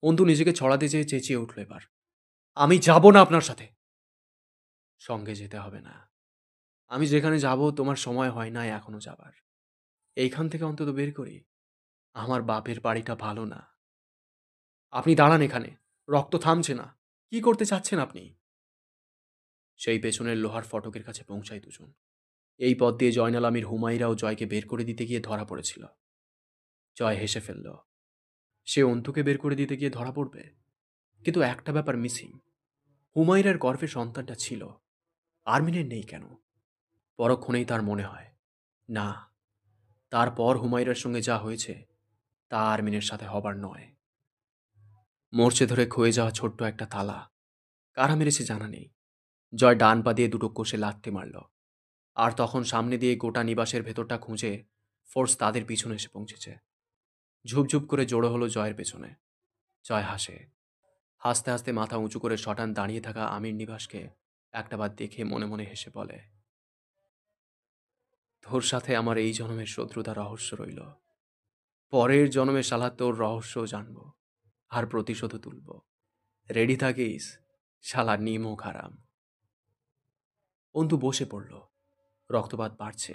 অন্তু নিজেকে ছড়াতে চেয়ে চেঁচিয়ে উঠল এবার, আমি যাব না আপনার সাথে। সঙ্গে যেতে হবে না। আমি যেখানে যাব তোমার সময় হয় না এখনো যাবার। এইখান থেকে অন্তত বের করি। আমার বাপের বাড়িটা ভালো না। আপনি দাঁড়ান এখানে। রক্ত থামছে না। কি করতে চাচ্ছেন আপনি? সেই পেছনের লোহার ফটকের কাছে পৌঁছায় দুজন। এই পথ দিয়ে জয়নাল আমির হুমায়রাও জয়কে বের করে দিতে গিয়ে ধরা পড়েছিল। জয় হেসে ফেলল। সে অন্তুকে বের করে দিতে গিয়ে ধরা পড়বে। কিন্তু একটা ব্যাপার মিসিং। হুমায়রার গর্ভে সন্তানটা ছিল, আর্মিনের নেই কেন? পরক্ষণেই তার মনে হয়, না, তারপর হুমায়রার সঙ্গে যা হয়েছে তা আর্মিনের সাথে হবার নয়। মোর্চে ধরে ক্ষয়ে যাওয়া ছোট্ট একটা তালা। কারা মেরেছে জানা নেই। জয় ডান পা দিয়ে দুটো কষে লাথি মারল। আর তখন সামনে দিয়ে গোটা নিবাসের ভেতরটা খুঁজে ফোর্স তাদের পিছনে এসে পৌঁছেছে। ঝুপঝুপ করে জড়ো হলো জয়ের পেছনে। জয় হাসে। হাসতে হাসতে মাথা উঁচু করে শটান দাঁড়িয়ে থাকা আমির নিবাসকে একটাবার দেখে মনে মনে হেসে বলে, তোর সাথে আমার এই জন্মের শত্রুতা রহস্য রইল। পরের জন্মে শালা তোর রহস্যও জানব, আর প্রতিশোধও তুলব। রেডি থাকিস, শালা নিমক হারাম। অন্তু বসে পড়ল। রক্তপাত বাড়ছে।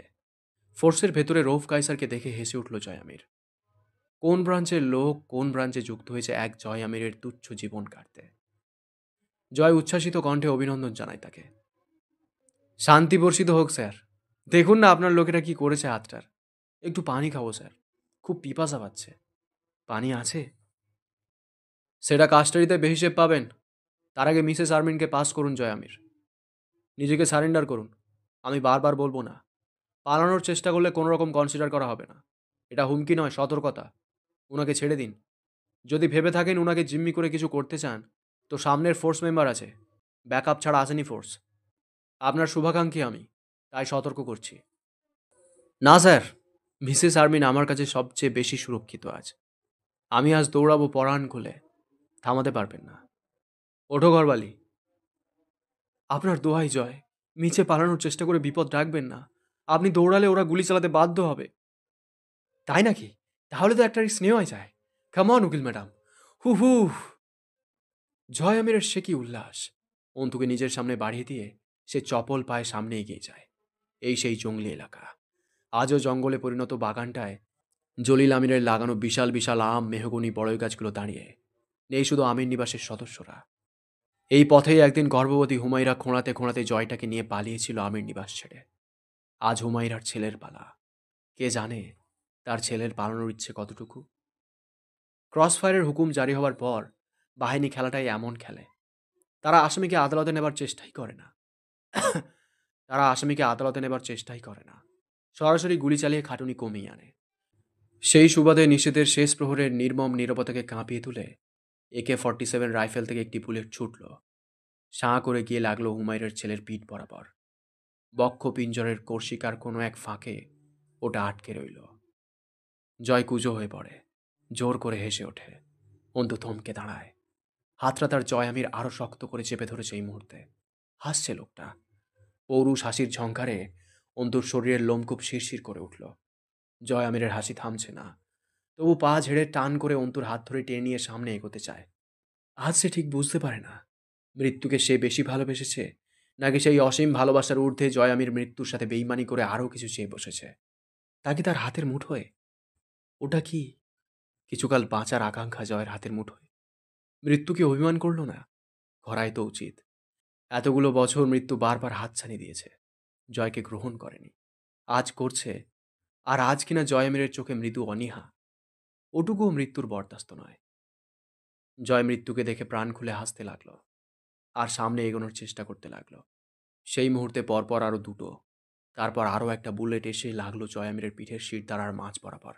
ফোর্সের ভেতরে রৌফ কাইসারকে দেখে হেসে উঠল জয় আমির। কোন ব্রাঞ্চের লোক কোন ব্রাঞ্চে যুক্ত হয়েছে এক জয় আমিরের তুচ্ছ জীবন কাটতে। জয় উচ্ছ্বাসিত কণ্ঠে অভিনন্দন জানায় তাকে। শান্তি বর্ষিত হোক স্যার। দেখুন না আপনার লোকেরা কি করেছে হাতটার। একটু পানি খাবো স্যার, খুব পিপাসা পাচ্ছে। পানি আছে? সেটা কাস্টাডিতে বেহিসেব পাবেন। তার আগে মিসেস আর্মিনকে পাস করুন জয় আমির। নিজেকে সারেন্ডার করুন। আমি বারবার বলবো না। পালানোর চেষ্টা করলে কোনো রকম কনসিডার করা হবে না। এটা হুমকি নয়, সতর্কতা। ওনাকে ছেড়ে দিন। যদি ভেবে থাকেন ওনাকে জিম্মি করে কিছু করতে চান, তো সামনের ফোর্স মেম্বার আছে। ব্যাকআপ ছাড়া আসেনি ফোর্স। আপনার শুভাকাঙ্ক্ষী আমি, তাই সতর্ক করছি। না স্যার, মিসেস আর্মিন আমার কাছে সবচেয়ে বেশি সুরক্ষিত আজ। আমি আজ দৌড়াবো পরাণ খুলে। থামাতে পারবেন না। ওঠো ঘরবালি। আপনার দোহাই জয়, মিছে পালানোর চেষ্টা করে বিপদ রাখবেন না। আপনি দৌড়ালে ওরা গুলি চালাতে বাধ্য হবে। তাই নাকি? তাহলে তো একটা রিস্ক নেওয়াই যায়। কাম অন উকিল ম্যাডাম। হু হু। জয় আমিরের সে কি উল্লাস! অন্তুকে নিজের সামনে বাড়িয়ে দিয়ে সে চপল পায়ে সামনে এগিয়ে যায়। এই সেই জঙ্গলি এলাকা। আজও জঙ্গলে পরিণত বাগানটায় জলিল আমিরের লাগানো বিশাল বিশাল আম, মেহগনি, বড়ই গাছগুলো দাঁড়িয়ে নেই শুধু আমির নিবাসের সদস্যরা। এই পথেই একদিন গর্ভবতী হুমায়রা খোঁড়াতে খোঁড়াতে জয়টাকে নিয়ে পালিয়েছিল আমির নিবাস ছেড়ে। আজ হুমায়রার ছেলের পালা। কে জানে তার ছেলের পালানোর ইচ্ছে কতটুকু। ক্রসফায়ারের হুকুম জারি হওয়ার পর বাহিনী খেলাটাই এমন খেলে, তারা আসামিকে আদালতে নেবার চেষ্টাই করে না। তারা আসামিকে আদালতে নেবার চেষ্টাই করে না, সরাসরি গুলি চালিয়ে খাটুনি কমিয়ে আনে। সেই সুবাদে নিষেধের শেষ প্রহরের নির্মম নীরবতাকে কাঁপিয়ে তুলে AK-47 রাইফেল থেকে একটি বুলেট ছুটল, সাঁ করে গিয়ে লাগলো হুমায়রার ছেলের পিঠ বরাবর। বক্ষ পিঞ্জরের কর্ষিকার কোনো এক ফাঁকে ওটা আটকে রইল। জয় কুজো হয়ে পড়ে, জোর করে হেসে ওঠে। অন্তু থমকে দাঁড়ায়। হাতটা তার জয় আমির আরো শক্ত করে চেপে ধরেছে এই মুহূর্তে। হাসছে লোকটা। পৌরুষ হাসির ঝংকারে অন্তুর শরীরের লোমকূপ শিরশির করে উঠল। জয় আমিরের হাসি থামছে না, তবু পা ঝেড়ে টান করে অন্তুর হাত ধরে টেনে নিয়ে সামনে এগোতে চায়। আজ সে ঠিক বুঝতে পারে না মৃত্যুকে সে বেশি ভালোবেসেছে, নাকি সেই অসীম ভালোবাসার ঊর্ধ্বে জয় আমির মৃত্যুর সাথে বেইমানি করে আরও কিছু চেয়ে বসেছে। তা কি তার হাতের মুঠোয়? ওটা কি কিছুকাল বাঁচার আকাঙ্ক্ষা জয়ের হাতের মুঠোয়? মৃত্যু কি অভিমান করল না? করাই তো উচিত। এতগুলো বছর মৃত্যু বারবার হাতছানি দিয়েছে, জয়কে গ্রহণ করেনি। আজ করছে, আর আজ কিনা জয় আমিরের চোখে মৃদু অনীহা, ওটুকুও মৃত্যুর বরদাস্ত নয়। জয় মৃত্যুকে দেখে প্রাণ খুলে হাসতে লাগলো, আর সামনে এগোনোর চেষ্টা করতে লাগলো। সেই মুহূর্তে পরপর আরো দুটো, তারপর আরও একটা বুলেট এসে লাগলো জয় আমিরের পিঠের শিরদাঁড়ার মাঝ বরাবর।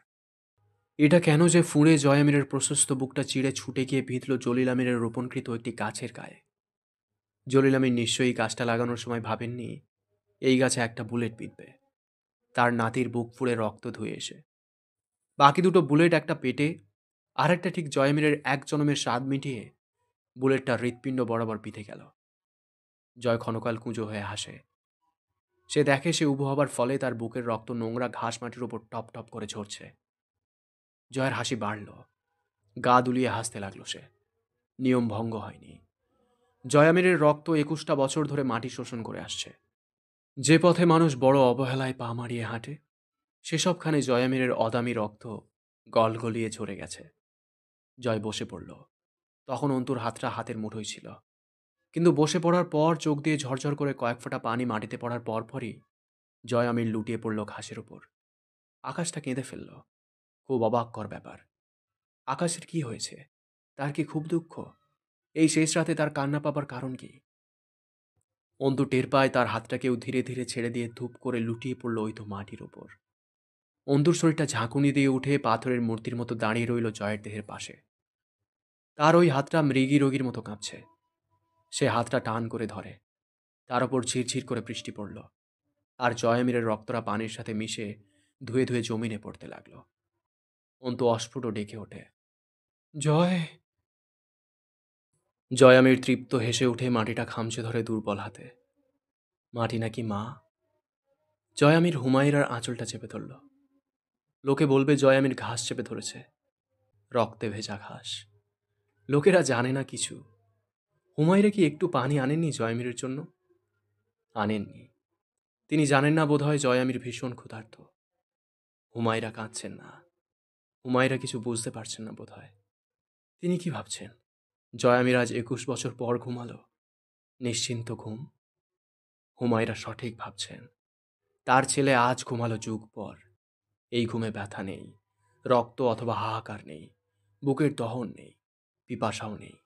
এটা কেন যে ফুঁড়ে জয় আমিরের প্রশস্ত বুকটা চিড়ে ছুটে গিয়ে বিঁধল জলিল আমিরের রোপণকৃত একটি গাছের গায়ে। জলিল আমির নিশ্চয়ই গাছটা লাগানোর সময় ভাবেননি এই গাছে একটা বুলেট বিঁধবে, তার নাতির বুক ফুঁড়ে রক্ত ধুয়ে এসে। বাকি দুটো বুলেট, একটা পেটে আর একটা ঠিক জয় আমিরের এক জনমের স্বাদ মিটিয়ে, বুলেটটা হৃৎপিণ্ড বরাবর বিঁধে গেল। জয় ক্ষণকাল কুঁজো হয়ে হাসে। সে দেখে সে উবু হবার ফলে তার বুকের রক্ত নোংরা ঘাস মাটির উপর টপ টপ করে ঝরছে। জয়ের হাসি বাড়ল, গা দুলিয়ে হাসতে লাগলো সে। নিয়ম ভঙ্গ হয়নি। জয়ামিরের রক্ত 21টা বছর ধরে মাটি শোষণ করে আসছে। যে পথে মানুষ বড় অবহেলায় পা মারিয়ে হাঁটে, সেসবখানে জয়ামিরের অদামি রক্ত গলগলিয়ে ঝরে গেছে। জয় বসে পড়ল। তখন অন্তুর হাতটা হাতের মুঠোয় ছিল, কিন্তু বসে পড়ার পর চোখ দিয়ে ঝরঝর করে কয়েক ফোঁটা পানি মাটিতে পড়ার পরপরই জয় আমির লুটিয়ে পড়ল ঘাসের উপর। আকাশটা কেঁদে ফেলল। খুব অবাককর ব্যাপার। আকাশের কি হয়েছে? তার কি খুব দুঃখ? এই শেষ রাতে তার কান্না পাবার কারণ কি? অন্তু টের পায় তার হাতটা কেউ ধীরে ধীরে ছেড়ে দিয়ে ধূপ করে লুটিয়ে পড়ল ওই তো মাটির ওপর। অন্তুর শরীরটা ঝাঁকুনি দিয়ে উঠে পাথরের মূর্তির মতো দাঁড়িয়ে রইল জয়ের দেহের পাশে। তার ওই হাতটা মৃগী রোগীর মতো কাঁপছে। সে হাতটা টান করে ধরে। তার ওপর ঝিরঝির করে বৃষ্টি পড়ল, আর জয়ামিরের রক্তরা পানির সাথে মিশে ধুয়ে ধুয়ে জমিনে পড়তে লাগল। অন্তু অস্ফুট ডেকে ওঠে, জয়। জয়ামির তৃপ্ত হেসে উঠে মাটিটা খামচে ধরে দুর্বল হাতে। মাটি নাকি মা? জয়ামির হুমায়রার আঁচলটা চেপে ধরল। লোকে বলবে জয়ামির ঘাস চেপে ধরেছে, রক্তে ভেজা ঘাস। লোকেরা জানে না কিছু। হুমায়রা কি একটু পানি আনেননি জয়ামিরের জন্য? আনেননি। তিনি জানেন না বোধহয় জয়ামির ভীষণ ক্ষুধার্ত। হুমায়রা কাঁদছেন না। হুমায়রা কিছু বুঝতে পারছেন না বোধহয়। তিনি কি ভাবছেন? জয়ামির আজ 21 বছর পর ঘুমালো, নিশ্চিন্ত ঘুম। হুমায়রা সঠিক ভাবছেন। তার ছেলে আজ ঘুমালো যুগ পর। এই ঘুমে ব্যথা নেই, রক্ত অথবা হাহাকার নেই, বুকের দহন নেই, পিপাসাও নেই।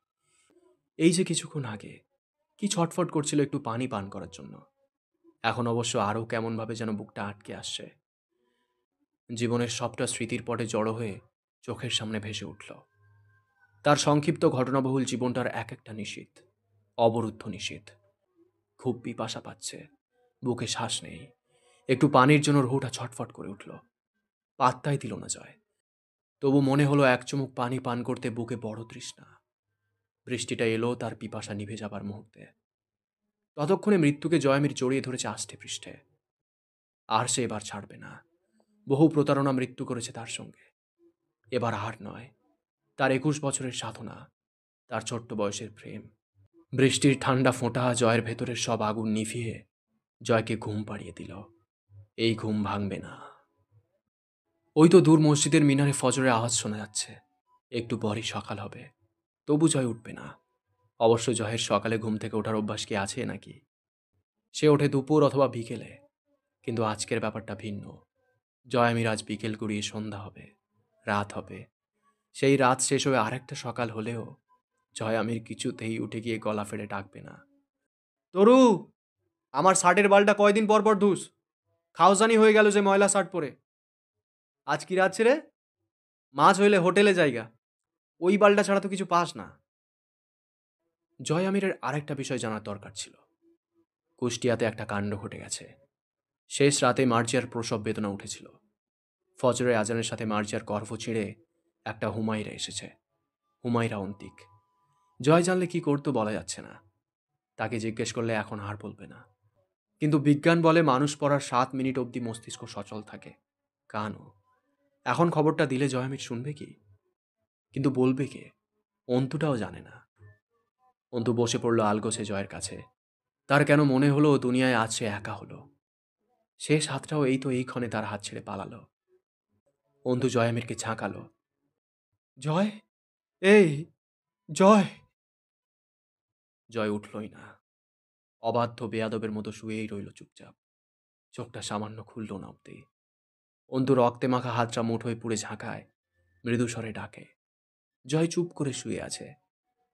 এই যে কিছুক্ষণ আগে কি ছটফট করছিল একটু পানি পান করার জন্য, এখন অবশ্য আরও কেমনভাবে যেন বুকটা আটকে আসছে। জীবনের সবটা স্মৃতির পটে জড়ো হয়ে চোখের সামনে ভেসে উঠল। তার সংক্ষিপ্ত ঘটনাবহুল জীবনটার এক একটা নিশীথ, অবরুদ্ধ নিশীথ। খুব পিপাসা পাচ্ছে, বুকে শ্বাস নেই, একটু পানির জন্য রুহটা ছটফট করে উঠল। পাত্তাই দিল না জয়। তবু মনে হলো এক চুমুক পানি পান করতে বুকে বড় তৃষ্ণা। বৃষ্টিটা এলো তার পিপাসা নিভে যাবার মুহূর্তে। ততক্ষণে মৃত্যুকে জয়ামির জড়িয়ে ধরেছে আষ্টে পৃষ্ঠে। আর সে এবার ছাড়বে না। বহু প্রতারণা মৃত্যু করেছে তার সঙ্গে। এবার আর নয়। তার ২১ বছরের সাধনা, তার ছোট্ট বয়সের প্রেম, বৃষ্টির ঠান্ডা ফোঁটা জয়ের ভেতরের সব আগুন নিভিয়ে জয়কে ঘুম পাড়িয়ে দিল। এই ঘুম ভাঙবে না। ওই তো দূর মসজিদের মিনারে ফজরের আওয়াজ শোনা যাচ্ছে। একটু পরই সকাল হবে। তবু জয় উঠবে না। অবশ্য জয়ের সকালে ঘুম থেকে ওঠার অভ্যাস কি আছে নাকি? সে ওঠে দুপুর অথবা বিকেলে। কিন্তু আজকের ব্যাপারটা ভিন্ন। জয়ামির আজ বিকেল গড়িয়ে সন্ধ্যা হবে, রাত হবে। সেই রাত শেষ হয়ে আরেকটা সকাল হলেও জয়ামির কিছুতেই উঠে গিয়ে গলা ফেড়ে ডাকবে না। তরু, আমার শার্টের বালটা কয়দিন পর পর ধুস? খাওজানি হয়ে গেল যে ময়লা শার্ট পরে। আজ কি রাত রে? মাছ হইলে হোটেলে জায়গা। ওই বালটা ছাড়া তো কিছু পাস না। জয় আমিরের আরেকটা বিষয় জানার দরকার ছিল। কুষ্টিয়াতে একটা কাণ্ড ঘটে গেছে। শেষ রাতে মার্জিয়ার প্রসব বেদনা উঠেছিল। ফজরের আজানের সাথে মার্জিয়ার গর্ভ ছিঁড়ে একটা হুমায়রা এসেছে। হুমায়রা অন্তিক। জয় জানলে কি করতো বলা যাচ্ছে না। তাকে জিজ্ঞেস করলে এখন আর বলবে না। কিন্তু বিজ্ঞান বলে মানুষ পড়ার ৭ মিনিট অবধি মস্তিষ্ক সচল থাকে। কানও। এখন খবরটা দিলে জয়ামির শুনবে কি? কিন্তু বলবে কে? অন্তুটাও জানে না। অন্তু বসে পড়ল আলগোছে জয়ের কাছে। তার কেন মনে হলো দুনিয়ায় আজ সে একা হলো। শেষ হাতটাও এই তো এই ক্ষণে তার হাত ছেড়ে পালালো। অন্তু জয়ামিরকে ঝাঁকালো। জয়, এই জয়। জয় উঠলই না। অবাধ্য বেয়াদবের মতো শুয়েই রইল চুপচাপ। চোখটা সামান্য খুলল না অব্দি। অন্তু রক্তে মাখা হাতটা মুঠোয় পুড়ে ঝাঁকায়, মৃদু স্বরে ডাকে। জয় চুপ করে শুয়ে আছে।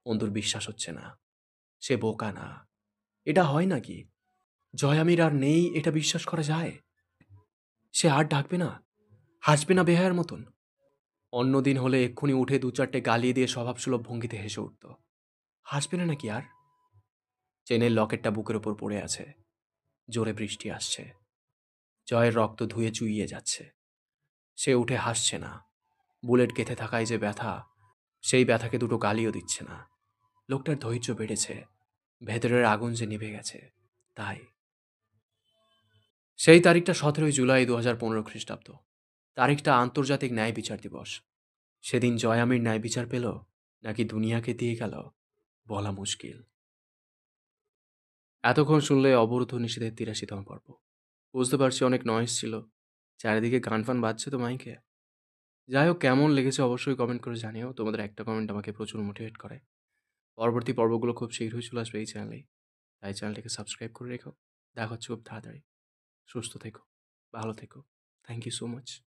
অন্তুর বিশ্বাস হচ্ছে না। সে বোকা না। এটা হয় নাকি? জয়ামির আর নেই এটা বিশ্বাস করা যায়? সে আর ডাকবে না? হাসবে না বেহায়ার মতন? অন্যদিন হলে এক্ষুনি উঠে ২-৪টে গালিয়ে দিয়ে স্বভাবসুলভ ভঙ্গিতে হেসে উঠত। হাসবে না নাকি আর? চেনের লকেটটা বুকের ওপর পড়ে আছে। জোরে বৃষ্টি আসছে। জয়ের রক্ত ধুয়ে চুইয়ে যাচ্ছে। সে উঠে হাসছে না। বুলেট গেঁথে থাকায় যে ব্যথা, সেই ব্যথাকে দুটো গালিও দিচ্ছে না। লোকটার ধৈর্য বেড়েছে। ভেতরের আগুন যে নিভে গেছে, তাই। সেই তারিখটা ১৭ই জুলাই ২০১৫ খ্রিস্টাব্দ। তারিখটা আন্তর্জাতিক ন্যায় বিচার দিবস। সেদিন জয়ামির ন্যায় বিচার পেল নাকি দুনিয়াকে দিয়ে গেল বলা মুশকিল। এতক্ষণ শুনলে অবরুদ্ধ নিষেধের ৮৩তম পর্ব। বুঝতে পারছি অনেক নয়েজ ছিল। চারিদিকে গান ফান বাজছে তো মাইকে। যাই হোক, কেমন লেগেছে অবশ্যই কমেন্ট করে জানিও। তোমাদের একটা কমেন্ট আমাকে প্রচুর মোটিভেট করে। পরবর্তী পর্বগুলো খুব শীঘ্রই চলে আসবে এই চ্যানেলেই। তাই চ্যানেলটিকে সাবস্ক্রাইব করে রেখো। দেখা হচ্ছে খুব তাড়াতাড়ি। সুস্থ থেকো, ভালো থেকো। Thank you so much.